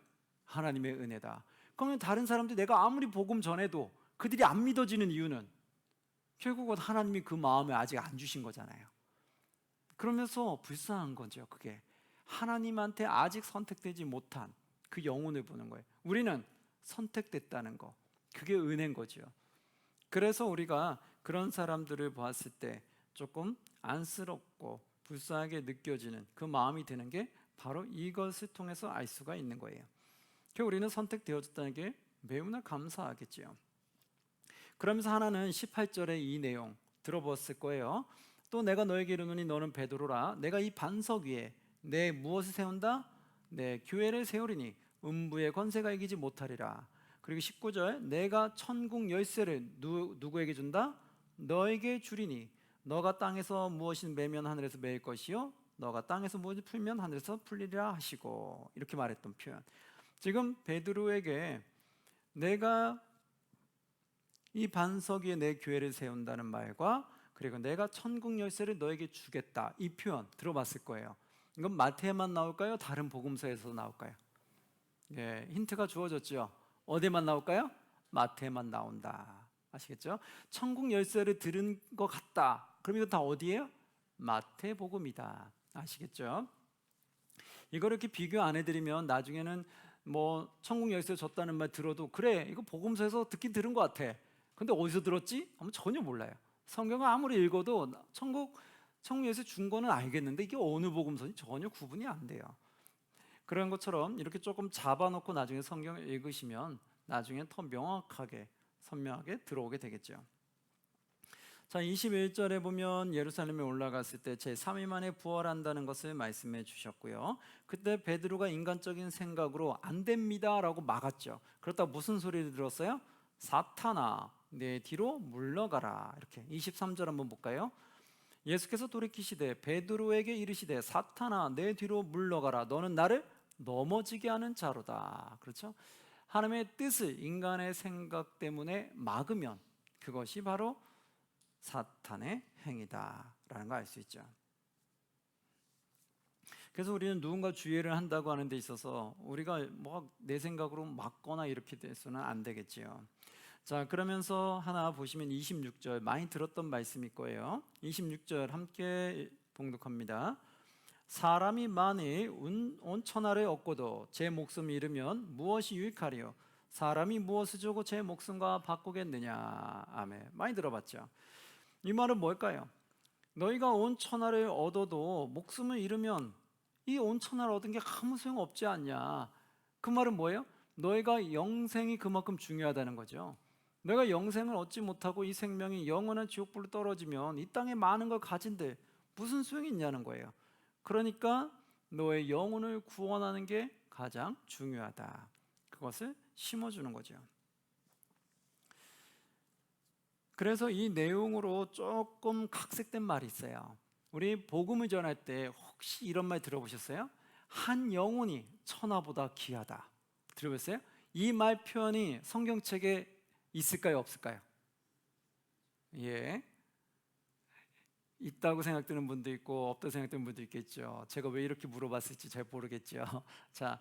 하나님의 은혜다. 그러면 다른 사람들 내가 아무리 복음 전해도 그들이 안 믿어지는 이유는 결국은 하나님이 그 마음에 아직 안 주신 거잖아요. 그러면서 불쌍한 거죠. 그게 하나님한테 아직 선택되지 못한 그 영혼을 보는 거예요. 우리는 선택됐다는 거, 그게 은혜인 거죠. 그래서 우리가 그런 사람들을 보았을 때 조금 안쓰럽고 불쌍하게 느껴지는 그 마음이 드는 게 바로 이것을 통해서 알 수가 있는 거예요. 우리는 선택되어졌다는 게 매우나 감사하겠지요. 그러면서 하나는 18절의 이 내용 들어보았을 거예요. 또 내가 너에게 이르노니 너는 베드로라. 내가 이 반석 위에 내 무엇을 세운다? 내 교회를 세우리니 음부의 권세가 이기지 못하리라. 그리고 19절 내가 천국 열쇠를 누구에게 준다? 너에게 주리니 너가 땅에서 무엇을 매면 하늘에서 매일 것이요 너가 땅에서 무엇을 풀면 하늘에서 풀리리라 하시고, 이렇게 말했던 표현. 지금 베드로에게 내가 이 반석 위에 내 교회를 세운다는 말과 그리고 내가 천국 열쇠를 너에게 주겠다, 이 표현 들어봤을 거예요. 이건 마태에만 나올까요? 다른 복음서에서 나올까요? 예, 힌트가 주어졌죠. 어디만 나올까요? 마태에만 나온다. 아시겠죠? 천국 열쇠를 들은 것 같다. 그럼 이거 다 어디예요? 마태복음이다. 아시겠죠? 이걸 이렇게 비교 안 해드리면 나중에는 뭐 천국 열쇠 줬다는 말 들어도 그래 이거 복음서에서 듣긴 들은 것 같아. 근데 어디서 들었지? 하면 전혀 몰라요. 성경을 아무리 읽어도 천국 열쇠 준 거는 알겠는데 이게 어느 복음서인지 전혀 구분이 안 돼요. 그런 것처럼 이렇게 조금 잡아놓고 나중에 성경을 읽으시면 나중에 더 명확하게 선명하게 들어오게 되겠죠. 자, 21절에 보면 예루살렘에 올라갔을 때 제3일 만에 부활한다는 것을 말씀해 주셨고요. 그때 베드로가 인간적인 생각으로 안 됩니다라고 막았죠. 그렇다고 무슨 소리를 들었어요? 사탄아 내 뒤로 물러가라. 이렇게 23절 한번 볼까요? 예수께서 돌이키시되 베드로에게 이르시되 사탄아 내 뒤로 물러가라. 너는 나를 넘어지게 하는 자로다. 그렇죠? 하나님의 뜻을 인간의 생각 때문에 막으면 그것이 바로 사탄의 행위다라는 걸 알 수 있죠. 그래서 우리는 누군가 주의를 한다고 하는 데 있어서 우리가 뭐 내 생각으로 막거나 이렇게 돼서는 안 되겠지요. 자, 그러면서 하나 보시면 26절 많이 들었던 말씀일 거예요. 26절 함께 봉독합니다. 사람이 만일 온 천하를 얻고도 제 목숨을 잃으면 무엇이 유익하리요? 사람이 무엇을 주고 제 목숨과 바꾸겠느냐? 아멘. 많이 들어봤죠. 이 말은 뭘까요? 너희가 온 천하를 얻어도 목숨을 잃으면 이 온 천하를 얻은 게 아무 소용없지 않냐? 그 말은 뭐예요? 너희가 영생이 그만큼 중요하다는 거죠. 너희가 영생을 얻지 못하고 이 생명이 영원한 지옥불로 떨어지면 이 땅에 많은 걸 가진들 무슨 소용이 있냐는 거예요. 그러니까 너의 영혼을 구원하는 게 가장 중요하다. 그것을 심어주는 거죠. 그래서 이 내용으로 조금 각색된 말이 있어요. 우리 복음을 전할 때 혹시 이런 말 들어보셨어요? 한 영혼이 천하보다 귀하다. 들어보셨어요? 이 말 표현이 성경책에 있을까요? 없을까요? 예, 있다고 생각되는 분도 있고 없다고 생각되는 분도 있겠죠. 제가 왜 이렇게 물어봤을지 잘 모르겠죠. 자,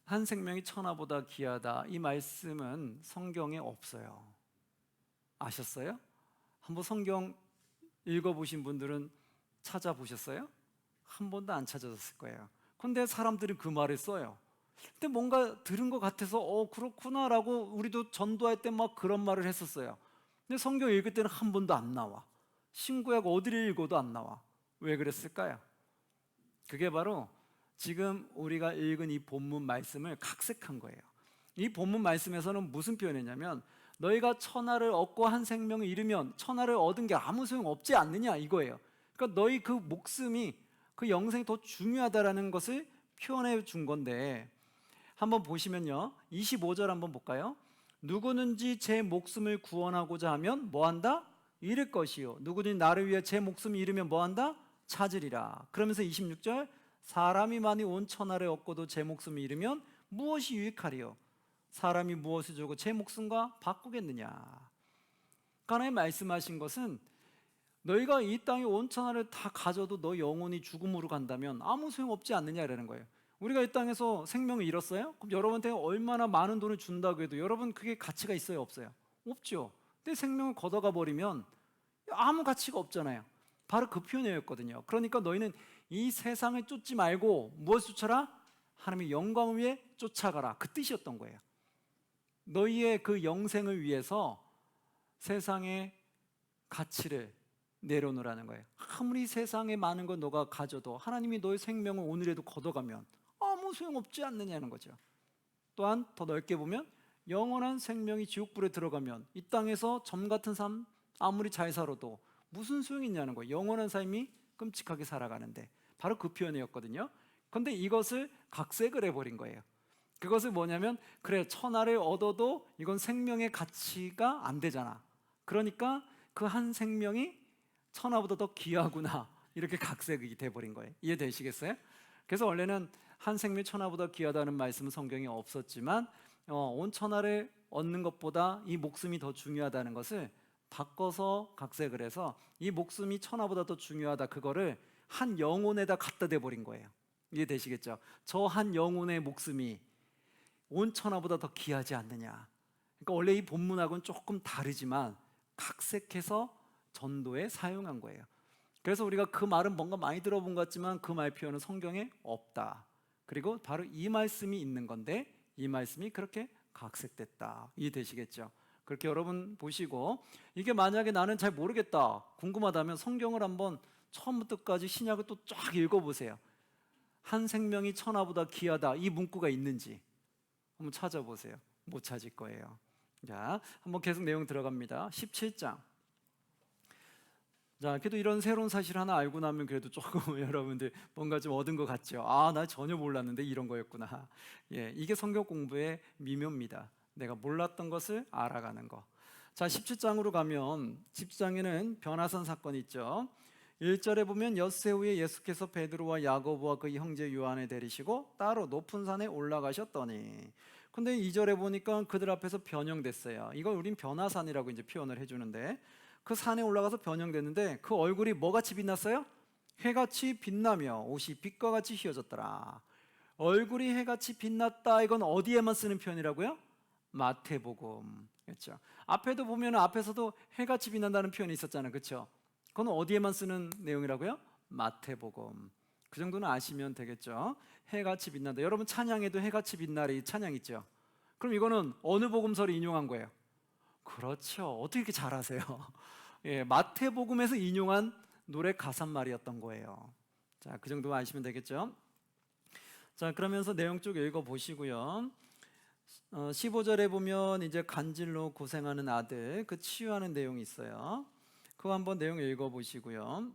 한 생명이 천하보다 귀하다. 이 말씀은 성경에 없어요. 아셨어요? 한번 성경 읽어보신 분들은 찾아보셨어요? 한 번도 안 찾아졌을 거예요. 근데 사람들은 그 말을 써요. 근데 뭔가 들은 것 같아서 그렇구나라고 우리도 전도할 때 막 그런 말을 했었어요. 근데 성경 읽을 때는 한 번도 안 나와. 신구약 어디를 읽어도 안 나와. 왜 그랬을까요? 그게 바로 지금 우리가 읽은 이 본문 말씀을 각색한 거예요. 이 본문 말씀에서는 무슨 표현이냐면 너희가 천하를 얻고 한 생명을 잃으면 천하를 얻은 게 아무 소용 없지 않느냐 이거예요. 그러니까 너희 그 목숨이 그 영생이 더 중요하다라는 것을 표현해 준 건데, 한번 보시면요 25절 한번 볼까요? 누구든지 제 목숨을 구원하고자 하면 뭐한다? 잃을 것이요 누구든지 나를 위해 제 목숨을 잃으면 뭐한다? 찾으리라. 그러면서 26절 사람이 많이 온 천하를 얻고도 제 목숨을 잃으면 무엇이 유익하리요? 사람이 무엇을 주고 제 목숨과 바꾸겠느냐. 하나님 말씀하신 것은 너희가 이 땅에 온 천하를 다 가져도 너 영혼이 죽음으로 간다면 아무 소용없지 않느냐라는 거예요. 우리가 이 땅에서 생명을 잃었어요? 그럼 여러분한테 얼마나 많은 돈을 준다고 해도 여러분 그게 가치가 있어요 없어요? 없죠. 근데 생명을 걷어가 버리면 아무 가치가 없잖아요. 바로 그 표현이었거든요. 그러니까 너희는 이 세상을 쫓지 말고 무엇을 쫓아라? 하나님의 영광을 위해 쫓아가라. 그 뜻이었던 거예요. 너희의 그 영생을 위해서 세상의 가치를 내려놓으라는 거예요. 아무리 세상에 많은 걸 너가 가져도 하나님이 너의 생명을 오늘에도 걷어가면 아무 소용없지 않느냐는 거죠. 또한 더 넓게 보면 영원한 생명이 지옥불에 들어가면 이 땅에서 점 같은 삶 아무리 잘 살아도 무슨 소용이 있냐는 거예요. 영원한 삶이 끔찍하게 살아가는데 바로 그 표현이었거든요. 그런데 이것을 각색을 해버린 거예요. 그것을 뭐냐면 그래 천하를 얻어도 이건 생명의 가치가 안 되잖아. 그러니까 그 한 생명이 천하보다 더 귀하구나 이렇게 각색이 돼버린 거예요. 이해되시겠어요? 그래서 원래는 한 생명이 천하보다 귀하다는 말씀은 성경에 없었지만 온 천하를 얻는 것보다 이 목숨이 더 중요하다는 것을 바꿔서 각색을 해서 이 목숨이 천하보다 더 중요하다 그거를 한 영혼에다 갖다 대버린 거예요. 이해되시겠죠? 저 한 영혼의 목숨이 온 천하보다 더 귀하지 않느냐. 그러니까 원래 이 본문하고는 조금 다르지만 각색해서 전도에 사용한 거예요. 그래서 우리가 그 말은 뭔가 많이 들어본 것 같지만 그 말 표현은 성경에 없다. 그리고 바로 이 말씀이 있는 건데 이 말씀이 그렇게 각색됐다. 이해되시겠죠? 그렇게 여러분 보시고 이게 만약에 나는 잘 모르겠다 궁금하다면 성경을 한번 처음부터 끝까지 신약을 또 쫙 읽어보세요. 한 생명이 천하보다 귀하다 이 문구가 있는지 한번 찾아보세요. 못 찾을 거예요. 자, 한번 계속 내용 들어갑니다. 17장. 자, 그래도 이런 새로운 사실 하나 알고 나면 그래도 조금 여러분들 뭔가 좀 얻은 것 같죠. 아, 나 전혀 몰랐는데 이런 거였구나. 예, 이게 성경 공부의 미묘입니다. 내가 몰랐던 것을 알아가는 거. 자, 17장으로 가면 17장에는 변화산 사건이 있죠. 1절에 보면 엿새 후에 예수께서 베드로와 야고보와 그의 형제 요한을 데리시고 따로 높은 산에 올라가셨더니, 근데 2절에 보니까 그들 앞에서 변형됐어요. 이걸 우린 변화산이라고 이제 표현을 해주는데 그 산에 올라가서 변형됐는데 그 얼굴이 뭐같이 빛났어요? 해같이 빛나며 옷이 빛과 같이 휘어졌더라. 얼굴이 해같이 빛났다. 이건 어디에만 쓰는 표현이라고요? 마태복음. 그렇죠. 앞에도 보면 앞에서도 해같이 빛난다는 표현이 있었잖아요. 그렇죠? 그건 어디에만 쓰는 내용이라고요? 마태복음. 그 정도는 아시면 되겠죠. 해같이 빛난다. 여러분 찬양에도 해같이 빛나리 찬양 있죠. 그럼 이거는 어느 복음서를 인용한 거예요? 그렇죠. 어떻게 이렇게 잘 아세요? 예, 마태복음에서 인용한 노래 가사말이었던 거예요. 자, 그 정도만 아시면 되겠죠. 자, 그러면서 내용 쭉 읽어보시고요. 15절에 보면 이제 간질로 고생하는 아들 그 치유하는 내용이 있어요. 그거 한번 내용 읽어보시고요.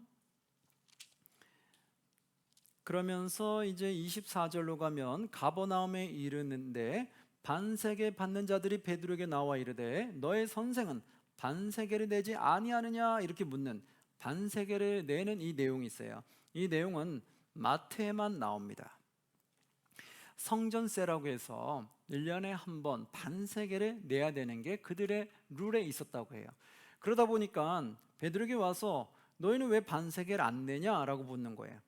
그러면서 이제 24절로 가면 가버나움에 이르는데 반세계 받는 자들이 베드로에게 나와 이르되 너의 선생은 반세계를 내지 아니하느냐 이렇게 묻는 반세계를 내는 이 내용이 있어요. 이 내용은 마태에만 나옵니다. 성전세라고 해서 1년에 한 번 반세계를 내야 되는 게 그들의 룰에 있었다고 해요. 그러다 보니까 베드로에게 와서 너희는 왜 반세계를 안 내냐라고 묻는 거예요.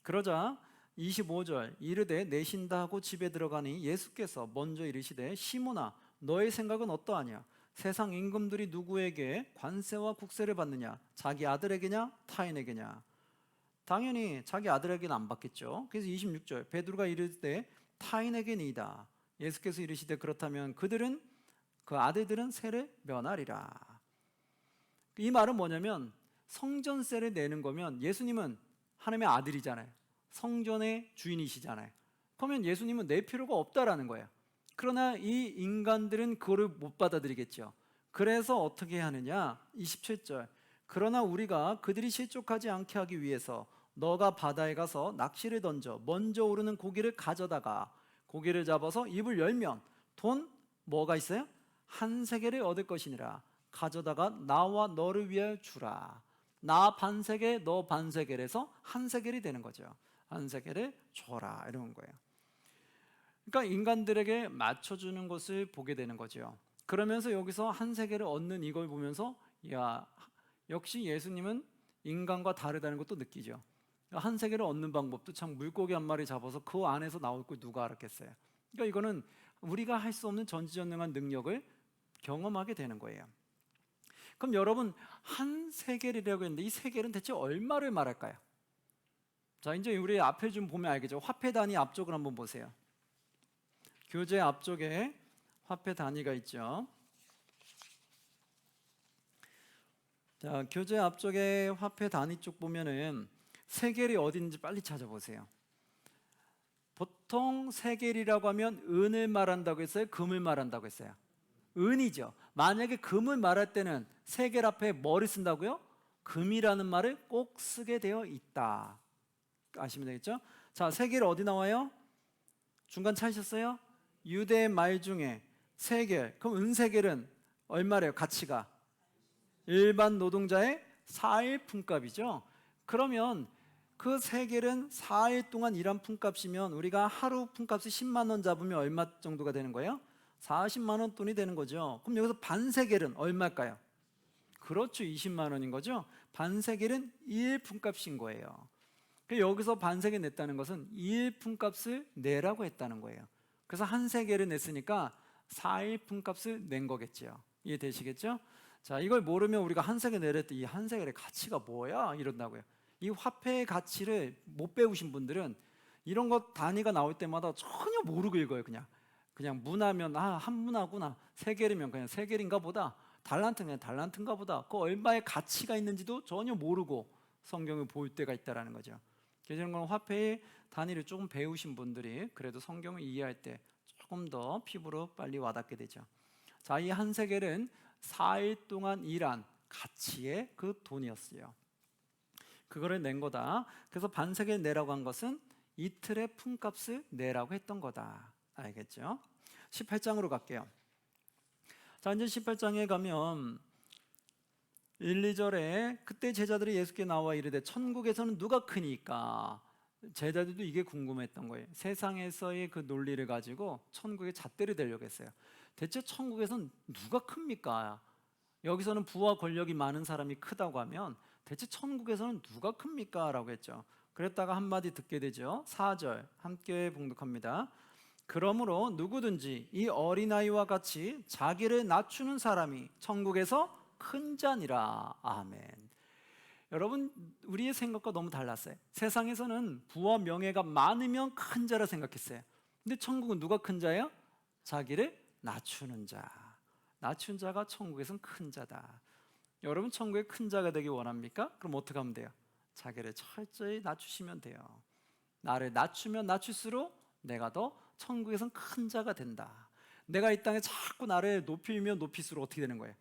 그러자 25절 이르되 내신다 하고 집에 들어가니 예수께서 먼저 이르시되 시몬아 너의 생각은 어떠하냐? 세상 임금들이 누구에게 관세와 국세를 받느냐? 자기 아들에게냐 타인에게냐? 당연히 자기 아들에게는 안 받겠죠. 그래서 26절 베드로가 이르되 타인에게니이다. 예수께서 이르시되 그렇다면 그들은 그 아들들은 세를 면하리라. 이 말은 뭐냐면 성전세를 내는 거면 예수님은 하나님의 아들이잖아요. 성전의 주인이시잖아요. 그러면 예수님은 낼 필요가 없다라는 거예요. 그러나 이 인간들은 그거를 못 받아들이겠죠. 그래서 어떻게 하느냐? 27절. 그러나 우리가 그들이 실족하지 않게 하기 위해서 너가 바다에 가서 낚시를 던져 먼저 오르는 고기를 가져다가 고기를 잡아서 입을 열면 돈 뭐가 있어요? 한 세겔을 얻을 것이니라. 가져다가 나와 너를 위하여 주라. 나 반세겔 너 반세겔에서 한 세겔이 되는 거죠. 한 세겔을 줘라 이런 거예요. 그러니까 인간들에게 맞춰주는 것을 보게 되는 거죠. 그러면서 여기서 한 세계를 얻는 이걸 보면서 야, 역시 예수님은 인간과 다르다는 것도 느끼죠. 한 세계를 얻는 방법도 참 물고기 한 마리 잡아서 그 안에서 나올 걸 누가 알았겠어요. 그러니까 이거는 우리가 할 수 없는 전지전능한 능력을 경험하게 되는 거예요. 그럼 여러분 한 세겔이라고 했는데 이 세겔은 대체 얼마를 말할까요? 자, 이제 우리 앞에 좀 보면 알겠죠. 화폐 단위 앞쪽을 한번 보세요. 교재 앞쪽에 화폐 단위가 있죠. 자, 교재 앞쪽에 화폐 단위 쪽 보면은 세겔이 어딘지 빨리 찾아보세요. 보통 세겔이라고 하면 은을 말한다고 했어요? 금을 말한다고 했어요? 은이죠. 만약에 금을 말할 때는 세겔 앞에 뭐를 쓴다고요? 금이라는 말을 꼭 쓰게 되어 있다. 아시면 되겠죠? 자, 세겔 어디 나와요? 중간 찾으셨어요? 유대 말 중에 세겔, 그럼 은세겔은 얼마래요? 가치가 일반 노동자의 4일 품값이죠. 그러면 그 세겔은 4일 동안 일한 품값이면 우리가 하루 품값이 10만 원 잡으면 얼마 정도가 되는 거예요? 40만 원 돈이 되는 거죠. 그럼 여기서 반세겔은 얼마일까요? 그렇죠, 20만 원인 거죠. 반세겔은 1일 품값인 거예요. 여기서 반세겔 냈다는 것은 2일 품값을 내라고 했다는 거예요. 그래서 한 세겔을 냈으니까 4일 품값을 낸 거겠죠. 이해되시겠죠? 자, 이걸 모르면 우리가 한 세겔 내릴 때 이 한 세겔의 가치가 뭐야? 이런다고요. 이 화폐의 가치를 못 배우신 분들은 이런 것 단위가 나올 때마다 전혀 모르고 읽어요. 그냥 문하면 한 문하구나. 세겔이면 그냥 세겔인가 보다. 달란트는 그냥 달란트인가 보다. 그 얼마의 가치가 있는지도 전혀 모르고 성경을 볼 때가 있다라는 거죠. 그래서 이런 건 화폐의 단위를 조금 배우신 분들이 그래도 성경을 이해할 때 조금 더 피부로 빨리 와닿게 되죠. 자, 이 한 세겔은 4일 동안 일한 가치의 그 돈이었어요. 그거를 낸 거다. 그래서 반세겔 내라고 한 것은 이틀의 품값을 내라고 했던 거다. 알겠죠? 18장으로 갈게요. 자, 이제 18장에 가면 1, 2절에 그때 제자들이 예수께 나와 이르되 천국에서는 누가 크니까? 제자들도 이게 궁금했던 거예요. 세상에서의 그 논리를 가지고 천국의 잣대를 대려고 했어요. 대체 천국에서는 누가 큽니까? 여기서는 부와 권력이 많은 사람이 크다고 하면 대체 천국에서는 누가 큽니까? 라고 했죠. 그랬다가 한마디 듣게 되죠. 4절 함께 봉독합니다. 그러므로 누구든지 이 어린아이와 같이 자기를 낮추는 사람이 천국에서 큰 자니라. 아멘. 여러분, 우리의 생각과 너무 달랐어요. 세상에서는 부와 명예가 많으면 큰 자라 생각했어요. 근데 천국은 누가 큰 자예요? 자기를 낮추는 자. 낮춘 자가 천국에서는 큰 자다. 여러분, 천국에 큰 자가 되기 원합니까? 그럼 어떻게 하면 돼요? 자기를 철저히 낮추시면 돼요. 나를 낮추면 낮출수록 내가 더 천국에서는 큰 자가 된다. 내가 이 땅에 자꾸 나를 높이면 높일수록 어떻게 되는 거예요?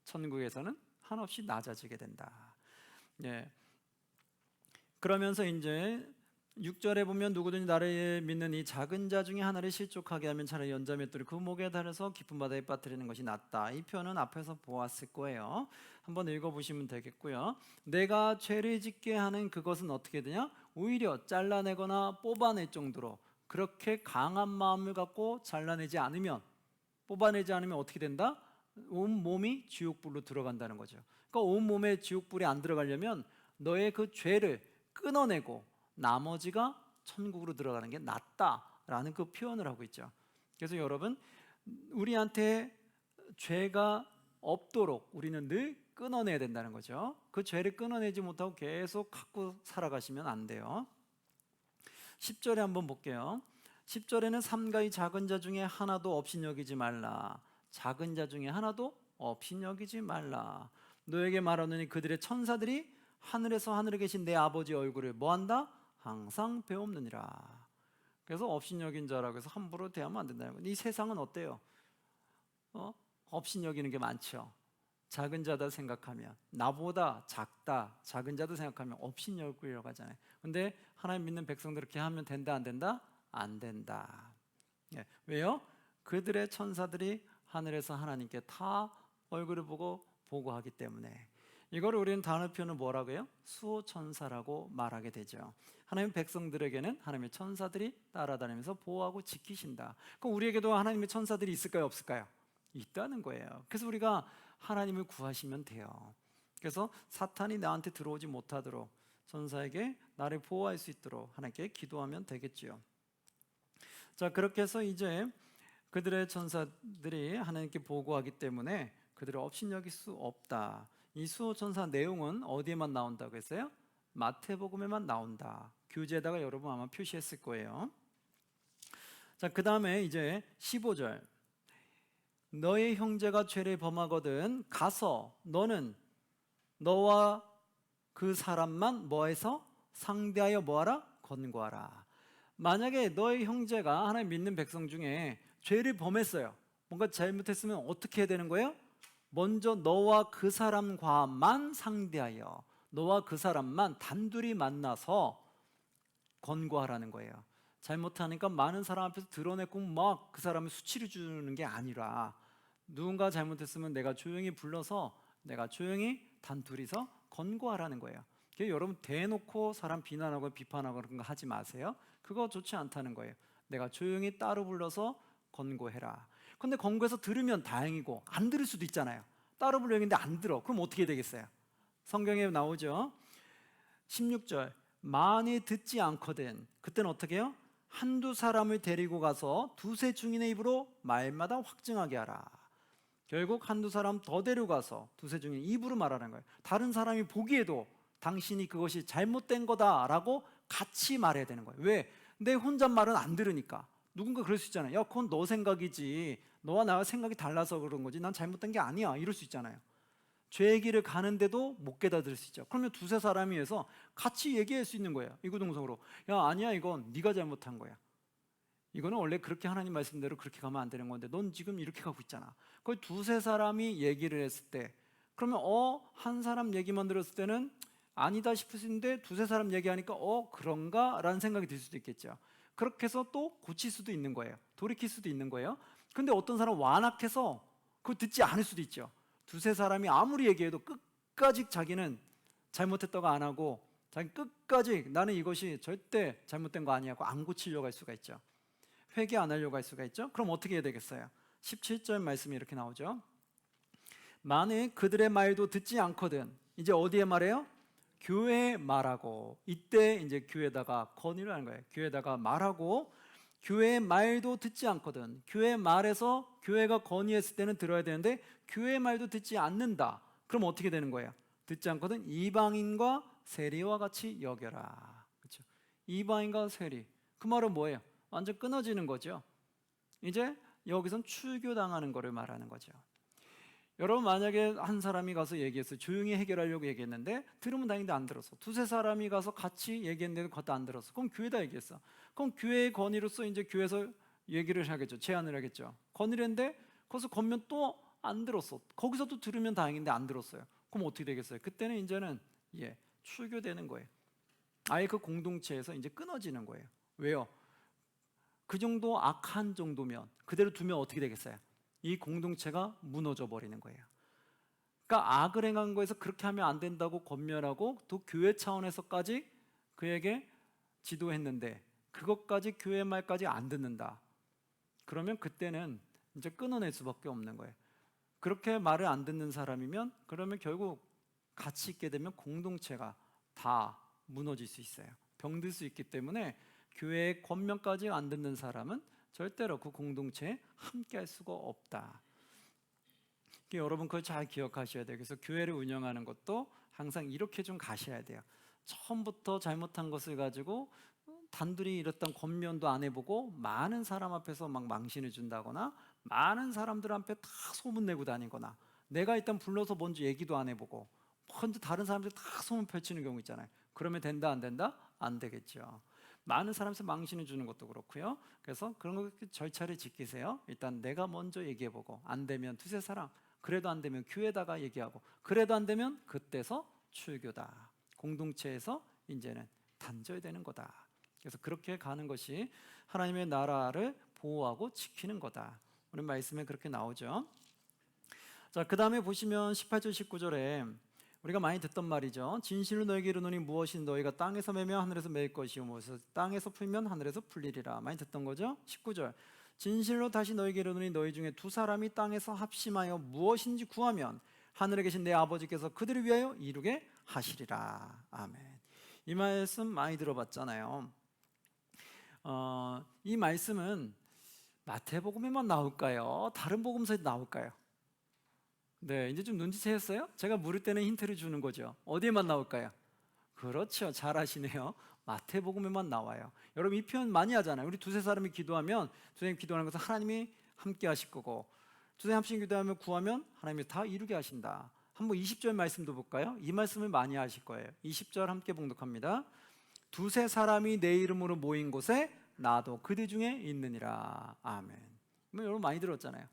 천국에서는 한없이 낮아지게 된다. 예. 그러면서 이제 6절에 보면 누구든지 나를 믿는 이 작은 자 중에 하나를 실족하게 하면 차라리 연자맷돌이 그 목에 달아서 깊은 바다에 빠뜨리는 것이 낫다. 이 표현은 앞에서 보았을 거예요. 한번 읽어보시면 되겠고요. 내가 죄를 짓게 하는 그것은 어떻게 되냐? 오히려 잘라내거나 뽑아낼 정도로 그렇게 강한 마음을 갖고 잘라내지 않으면, 뽑아내지 않으면 어떻게 된다? 온 몸이 지옥불로 들어간다는 거죠. 그러니까 온 몸에 지옥불이 안 들어가려면 너의 그 죄를 끊어내고 나머지가 천국으로 들어가는 게 낫다라는 그 표현을 하고 있죠. 그래서 여러분, 우리한테 죄가 없도록 우리는 늘 끊어내야 된다는 거죠. 그 죄를 끊어내지 못하고 계속 갖고 살아가시면 안 돼요. 10절에 한번 볼게요. 10절에는 삼가의 작은 자 중에 하나도 업신여기지 말라. 작은 자 중에 하나도 업신여기지 말라. 너에게 말하노니 그들의 천사들이 하늘에 계신 내 아버지 얼굴을 뭐한다? 항상 배옵느니라. 그래서 업신여긴 자라고 해서 함부로 대하면 안 된다는 거예요. 이 세상은 어때요? 업신여기는 게 많죠. 작은 자다 생각하면, 나보다 작다, 작은 자다 생각하면 업신여기려고 하잖아요. 근데 하나님 믿는 백성들 그렇게 하면 된다 안 된다? 안 된다. 왜요? 그들의 천사들이 하늘에서 하나님께 다 얼굴을 보고 보고하기 때문에. 이걸 우리는 단어 표현을 뭐라고 해요? 수호천사라고 말하게 되죠. 하나님의 백성들에게는 하나님의 천사들이 따라다니면서 보호하고 지키신다. 그럼 우리에게도 하나님의 천사들이 있을까요, 없을까요? 있다는 거예요. 그래서 우리가 하나님을 구하시면 돼요. 그래서 사탄이 나한테 들어오지 못하도록 천사에게 나를 보호할 수 있도록 하나님께 기도하면 되겠지요. 자, 그렇게 해서 이제 그들의 천사들이 하나님께 보고하기 때문에 그들을 업신여길 수 없다. 이 수호천사 내용은 어디에만 나온다고 했어요? 마태복음에만 나온다. 교재에다가 여러분 아마 표시했을 거예요. 자, 그 다음에 이제 15절. 너의 형제가 죄를 범하거든 가서 너는 너와 그 사람만 뭐해서 상대하여 뭐하라? 권고하라. 만약에 너의 형제가 하나님 믿는 백성 중에 죄를 범했어요. 뭔가 잘못했으면 어떻게 해야 되는 거예요? 먼저 너와 그 사람과만 상대하여, 너와 그 사람만 단둘이 만나서 권고하라는 거예요. 잘못하니까 많은 사람 앞에서 드러내고 막 그 사람을 수치를 주는 게 아니라 누군가 잘못했으면 내가 조용히 불러서 내가 조용히 단둘이서 권고하라는 거예요. 여러분 대놓고 사람 비난하고 비판하고 그런 거 하지 마세요. 그거 좋지 않다는 거예요. 내가 조용히 따로 불러서 권고해라. 근데 권고해서 들으면 다행이고 안 들을 수도 있잖아요. 따로 불러 얘기했는데 안 들어. 그럼 어떻게 되겠어요? 성경에 나오죠. 16절. 만일 듣지 않거든 그때는 어떻게 해요? 한두 사람을 데리고 가서 두세 증인의 입으로 말마다 확증하게 하라. 결국 한두 사람 더 데려가서 두세 증인 입으로 말하는 거예요. 다른 사람이 보기에도 당신이 그것이 잘못된 거다라고 같이 말해야 되는 거예요. 왜? 내 혼잣말은 안 들으니까. 누군가 그럴 수 있잖아요. 야, 그건 너 생각이지. 너와 나와 생각이 달라서 그런 거지. 난 잘못된 게 아니야. 이럴 수 있잖아요. 죄의 길을 가는데도 못 깨닫을 수 있죠. 그러면 두세 사람이 해서 같이 얘기할 수 있는 거예요. 이구동성으로. 야, 아니야, 이건 네가 잘못한 거야. 이거는 원래 그렇게 하나님 말씀대로 그렇게 가면 안 되는 건데 넌 지금 이렇게 가고 있잖아. 거의 두세 사람이 얘기를 했을 때 그러면 한 사람 얘기만 들었을 때는 아니다 싶을 수 있는데 두세 사람 얘기하니까 그런가? 라는 생각이 들 수도 있겠죠. 그렇게 해서 또 고칠 수도 있는 거예요. 돌이킬 수도 있는 거예요. 근데 어떤 사람 완악해서 그거 듣지 않을 수도 있죠. 두세 사람이 아무리 얘기해도 끝까지 자기는 잘못했다고 안 하고 자기 끝까지 나는 이것이 절대 잘못된 거 아니냐고 안 고치려고 할 수가 있죠. 회개 안 하려고 할 수가 있죠. 그럼 어떻게 해야 되겠어요? 17절 말씀이 이렇게 나오죠. 만일 그들의 말도 듣지 않거든 이제 어디에 말해요? 교회에 말하고. 이때 이제 교회에다가 건의를 하는 거예요. 교회에다가 말하고 교회의 말도 듣지 않거든. 교회 말에서 교회가 건의했을 때는 들어야 되는데 교회 말도 듣지 않는다. 그럼 어떻게 되는 거예요? 듣지 않거든 이방인과 세리와 같이 여겨라. 그렇죠? 이방인과 세리. 그 말은 뭐예요? 완전 끊어지는 거죠. 이제 여기선 출교당하는 거를 말하는 거죠. 여러분 만약에 한 사람이 가서 얘기했어요. 조용히 해결하려고 얘기했는데 들으면 다행인데 안 들었어. 두세 사람이 가서 같이 얘기했는데 그것도 안 들었어. 그럼 교회다 얘기했어. 그럼 교회의 건의로서 이제 교회에서 얘기를 하겠죠. 제안을 하겠죠. 건의를 했는데 거기서 건면 또 안 들었어. 거기서도 들으면 다행인데 안 들었어요. 그럼 어떻게 되겠어요? 그때는 이제는 출교되는 거예요. 아예 그 공동체에서 이제 끊어지는 거예요. 왜요? 그 정도 악한 정도면 그대로 두면 어떻게 되겠어요? 이 공동체가 무너져 버리는 거예요. 그러니까 악을 행한 거에서 그렇게 하면 안 된다고 권면하고 또 교회 차원에서까지 그에게 지도했는데 그것까지 교회 말까지 안 듣는다. 그러면 그때는 이제 끊어낼 수밖에 없는 거예요. 그렇게 말을 안 듣는 사람이면 그러면 결국 같이 있게 되면 공동체가 다 무너질 수 있어요. 병들 수 있기 때문에 교회의 권면까지 안 듣는 사람은 절대로 그 공동체에 함께 할 수가 없다. 여러분 그걸 잘 기억하셔야 돼요. 그래서 교회를 운영하는 것도 항상 이렇게 좀 가셔야 돼요. 처음부터 잘못한 것을 가지고 단둘이 이랬던 권면도 안 해보고 많은 사람 앞에서 막 망신을 준다거나 많은 사람들 앞에 다 소문내고 다니거나 내가 일단 불러서 먼저 얘기도 안 해보고 먼저 다른 사람들 다 소문 펼치는 경우 있잖아요. 그러면 된다 안 된다? 안 되겠죠. 많은 사람한테 망신을 주는 것도 그렇고요. 그래서 그런 거 절차를 지키세요. 일단 내가 먼저 얘기해보고, 안 되면 두세 사람, 그래도 안 되면 교회에다가 얘기하고, 그래도 안 되면 그때서 출교다. 공동체에서 이제는 단절되는 되는 거다. 그래서 그렇게 가는 것이 하나님의 나라를 보호하고 지키는 거다. 우리 말씀에 그렇게 나오죠. 자, 그 다음에 보시면 18절 19절에 우리가 많이 듣던 말이죠. 진실로 너에게 이르노니 무엇이 너희가 땅에서 매면 하늘에서 매일 것이요 무엇을 땅에서 풀면 하늘에서 풀리리라. 많이 듣던 거죠. 19절 진실로 다시 너에게 이르노니 너희 중에 두 사람이 땅에서 합심하여 무엇인지 구하면 하늘에 계신 내 아버지께서 그들을 위하여 이루게 하시리라. 아멘. 이 말씀 많이 들어봤잖아요. 이 말씀은 마태복음에만 나올까요? 다른 복음서에 나올까요? 네, 이제 좀 눈치채셨어요? 제가 물을 때는 힌트를 주는 거죠. 어디에만 나올까요? 그렇죠, 잘 아시네요. 마태복음에만 나와요. 여러분 이 표현 많이 하잖아요. 우리 두세 사람이 기도하면 두세 기도하는 것은 하나님이 함께 하실 거고, 두세 합심 기도하면 구하면 하나님이 다 이루게 하신다. 한번 20절 말씀도 볼까요? 이 말씀을 많이 하실 거예요. 20절 함께 봉독합니다. 두세 사람이 내 이름으로 모인 곳에 나도 그들 중에 있느니라. 아멘. 여러분 많이 들었잖아요.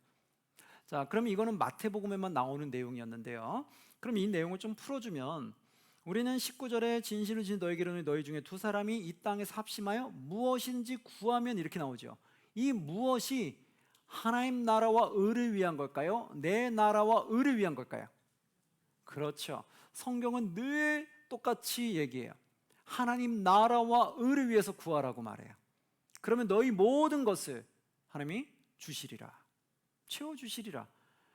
자, 그럼 이거는 마태복음에만 나오는 내용이었는데요. 그럼 이 내용을 좀 풀어주면 우리는 19절에 진실을 진 너에게 이르노니 너희 중에 두 사람이 이 땅에서 합심하여 무엇인지 구하면 이렇게 나오죠. 이 무엇이 하나님 나라와 의를 위한 걸까요? 내 나라와 의를 위한 걸까요? 그렇죠. 성경은 늘 똑같이 얘기해요. 하나님 나라와 의를 위해서 구하라고 말해요. 그러면 너희 모든 것을 하나님이 주시리라. 채워주시리라.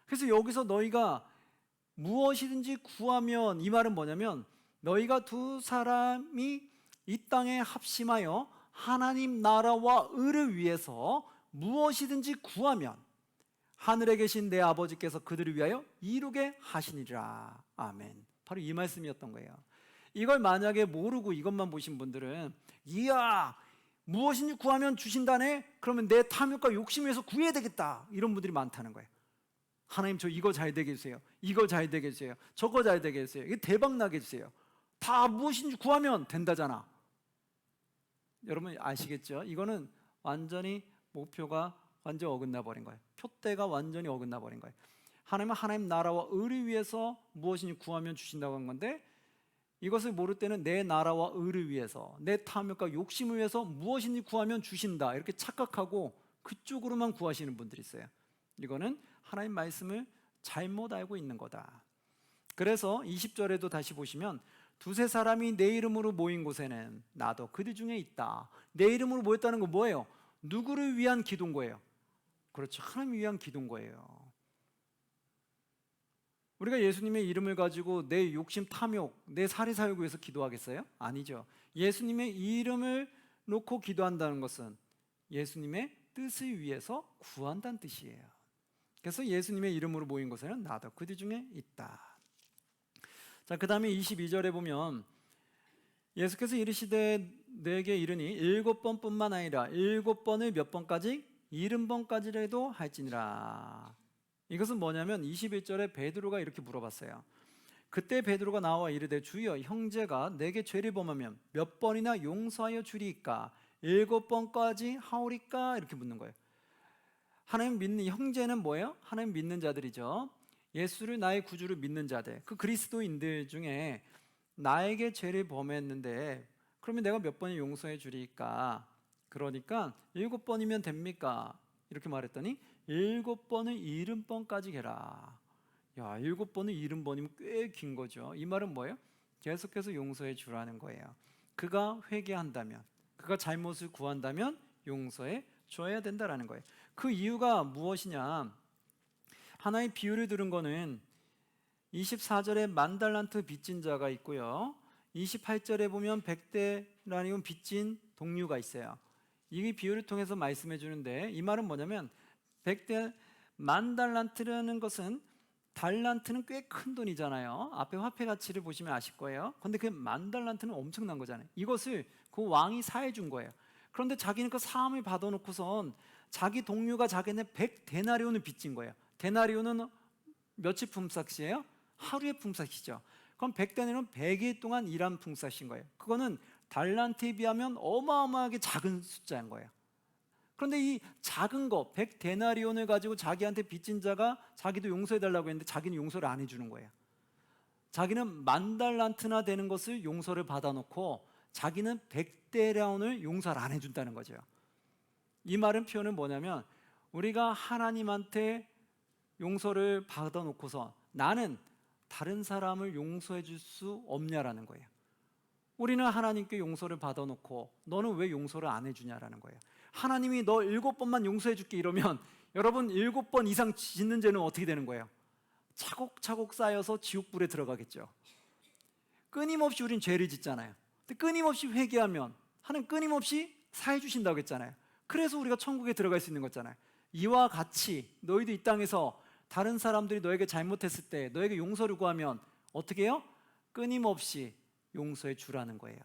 그래서 여기서 너희가 무엇이든지 구하면, 이 말은 뭐냐면 너희가 두 사람이 이 땅에 합심하여 하나님 나라와 의를 위해서 무엇이든지 구하면 하늘에 계신 내 아버지께서 그들을 위하여 이루게 하시니라. 아멘. 바로 이 말씀이었던 거예요. 이걸 만약에 모르고 이것만 보신 분들은 이야 무엇인지 구하면 주신다네? 그러면 내 탐욕과 욕심 위해서 구해야 되겠다. 이런 분들이 많다는 거예요. 하나님 저 이거 잘 되게 해주세요. 이거 잘 되게 해주세요. 저거 잘 되게 해주세요. 이게 대박 나게 해주세요. 다 무엇인지 구하면 된다잖아. 여러분 아시겠죠? 이거는 완전히 목표가 완전 어긋나 버린 거예요. 표대가 완전히 어긋나 버린 거예요. 하나님은 하나님 나라와 의를 위해서 무엇인지 구하면 주신다고 한 건데, 이것을 모를 때는 내 나라와 의를 위해서, 내 탐욕과 욕심을 위해서 무엇인지 구하면 주신다 이렇게 착각하고 그쪽으로만 구하시는 분들이 있어요. 이거는 하나님 말씀을 잘못 알고 있는 거다. 그래서 20절에도 다시 보시면 두세 사람이 내 이름으로 모인 곳에는 나도 그들 중에 있다. 내 이름으로 모였다는 건 뭐예요? 누구를 위한 기도인 거예요? 그렇죠. 하나님을 위한 기도인 거예요. 우리가 예수님의 이름을 가지고 내 욕심 탐욕, 내 사리사욕을 위해서 기도하겠어요? 아니죠. 예수님의 이름을 놓고 기도한다는 것은 예수님의 뜻을 위해서 구한다는 뜻이에요. 그래서 예수님의 이름으로 모인 곳에는 나도 그들 중에 있다. 자, 그 다음에 22절에 보면 예수께서 이르시되 내게 이르니 7번뿐만 아니라 7번을 몇 번까지? 70번까지라도 할지니라. 이것은 뭐냐면 21절에 베드로가 이렇게 물어봤어요. 그때 베드로가 나와 이르되 주여 형제가 내게 죄를 범하면 몇 번이나 용서하여 주리이까? 7번까지 하오리까? 이렇게 묻는 거예요. 하나님 믿는 형제는 뭐예요? 하나님 믿는 자들이죠. 예수를 나의 구주로 믿는 자들, 그 그리스도인들 중에 나에게 죄를 범했는데 그러면 내가 몇 번이 용서해 주리이까? 그러니까 7번이면 됩니까? 이렇게 말했더니 7번을 70번까지 해라. 야, 7번을 70번이면 꽤 긴 거죠. 이 말은 뭐예요? 계속해서 용서해 주라는 거예요. 그가 회개한다면, 그가 잘못을 구한다면 용서해 줘야 된다라는 거예요. 그 이유가 무엇이냐? 하나의 비유를 들은 거는 24절에 만달란트 빚진 자가 있고요. 28절에 보면 100데나리온 빚진 동류가 있어요. 이 비유를 통해서 말씀해 주는데, 이 말은 뭐냐면 100대 만달란트라는 것은, 달란트는 꽤 큰 돈이잖아요. 앞에 화폐 가치를 보시면 아실 거예요. 그런데 그 만달란트는 엄청난 거잖아요. 이것을 그 왕이 사해 준 거예요. 그런데 자기는 그 사함을 받아놓고선 자기 동료가 자기네 100데나리온을 빚진 거예요. 데나리온은 며칠 품삯이에요? 하루의 품삯이죠. 그럼 100데나리온은 100일 동안 일한 품삯인 거예요. 그거는 달란트에 비하면 어마어마하게 작은 숫자인 거예요. 그런데 이 작은 거 100데나리온을 가지고 자기한테 빚진 자가 자기도 용서해달라고 했는데 자기는 용서를 안 해주는 거예요. 자기는 10,000달란트나 되는 것을 용서를 받아놓고 자기는 100데나리온을 용서를 안 해준다는 거죠. 이 말은 표현은 뭐냐면 우리가 하나님한테 용서를 받아놓고서 나는 다른 사람을 용서해 줄 수 없냐라는 거예요. 우리는 하나님께 용서를 받아놓고 너는 왜 용서를 안 해주냐라는 거예요. 하나님이 너 7번만 용서해 줄게 이러면 여러분 7번 이상 짓는 죄는 어떻게 되는 거예요? 차곡차곡 쌓여서 지옥불에 들어가겠죠. 끊임없이 우린 죄를 짓잖아요. 근데 끊임없이 회개하면 하나님 끊임없이 사해 주신다고 했잖아요. 그래서 우리가 천국에 들어갈 수 있는 거잖아요. 이와 같이 너희도 이 땅에서 다른 사람들이 너에게 잘못했을 때 너에게 용서를 구하면 어떻게 해요? 끊임없이 용서해 주라는 거예요.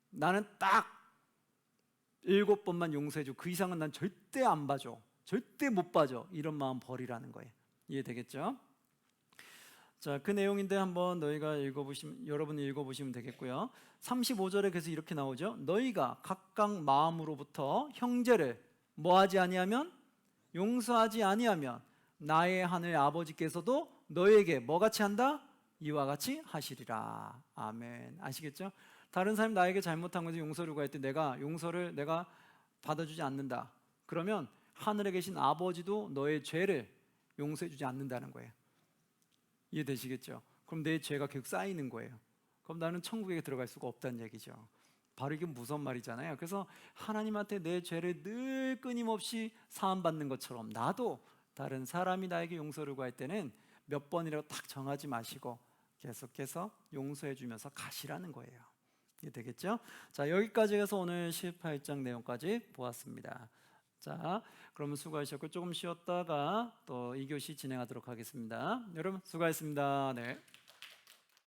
나는 딱 7번만 용서해 주. 그 이상은 난 절대 안 봐줘. 절대 못 봐줘. 이런 마음 버리라는 거예요. 이해되겠죠? 자, 그 내용인데 한번 너희가 여러분이 읽어보시면 되겠고요. 35절에 그래서 이렇게 나오죠. 너희가 각각 마음으로부터 형제를 뭐하지 아니하면 용서하지 아니하면 나의 하늘 아버지께서도 너희에게 뭐같이 한다? 이와 같이 하시리라. 아멘. 아시겠죠? 다른 사람이 나에게 잘못한 것을 용서를 구할 때 내가 용서를 내가 받아주지 않는다. 그러면 하늘에 계신 아버지도 너의 죄를 용서해 주지 않는다는 거예요. 이해되시겠죠? 그럼 내 죄가 계속 쌓이는 거예요. 그럼 나는 천국에 들어갈 수가 없다는 얘기죠. 바로 이게 무슨 말이잖아요. 그래서 하나님한테 내 죄를 늘 끊임없이 사함받는 것처럼 나도 다른 사람이 나에게 용서를 구할 때는 몇 번이라고 딱 정하지 마시고 계속해서 용서해 주면서 가시라는 거예요. 이해 되겠죠? 자, 여기까지 해서 오늘 18장 내용까지 보았습니다. 자, 그러면 수고하셨고 조금 쉬었다가 또 2교시 진행하도록 하겠습니다. 여러분 수고하셨습니다. 네.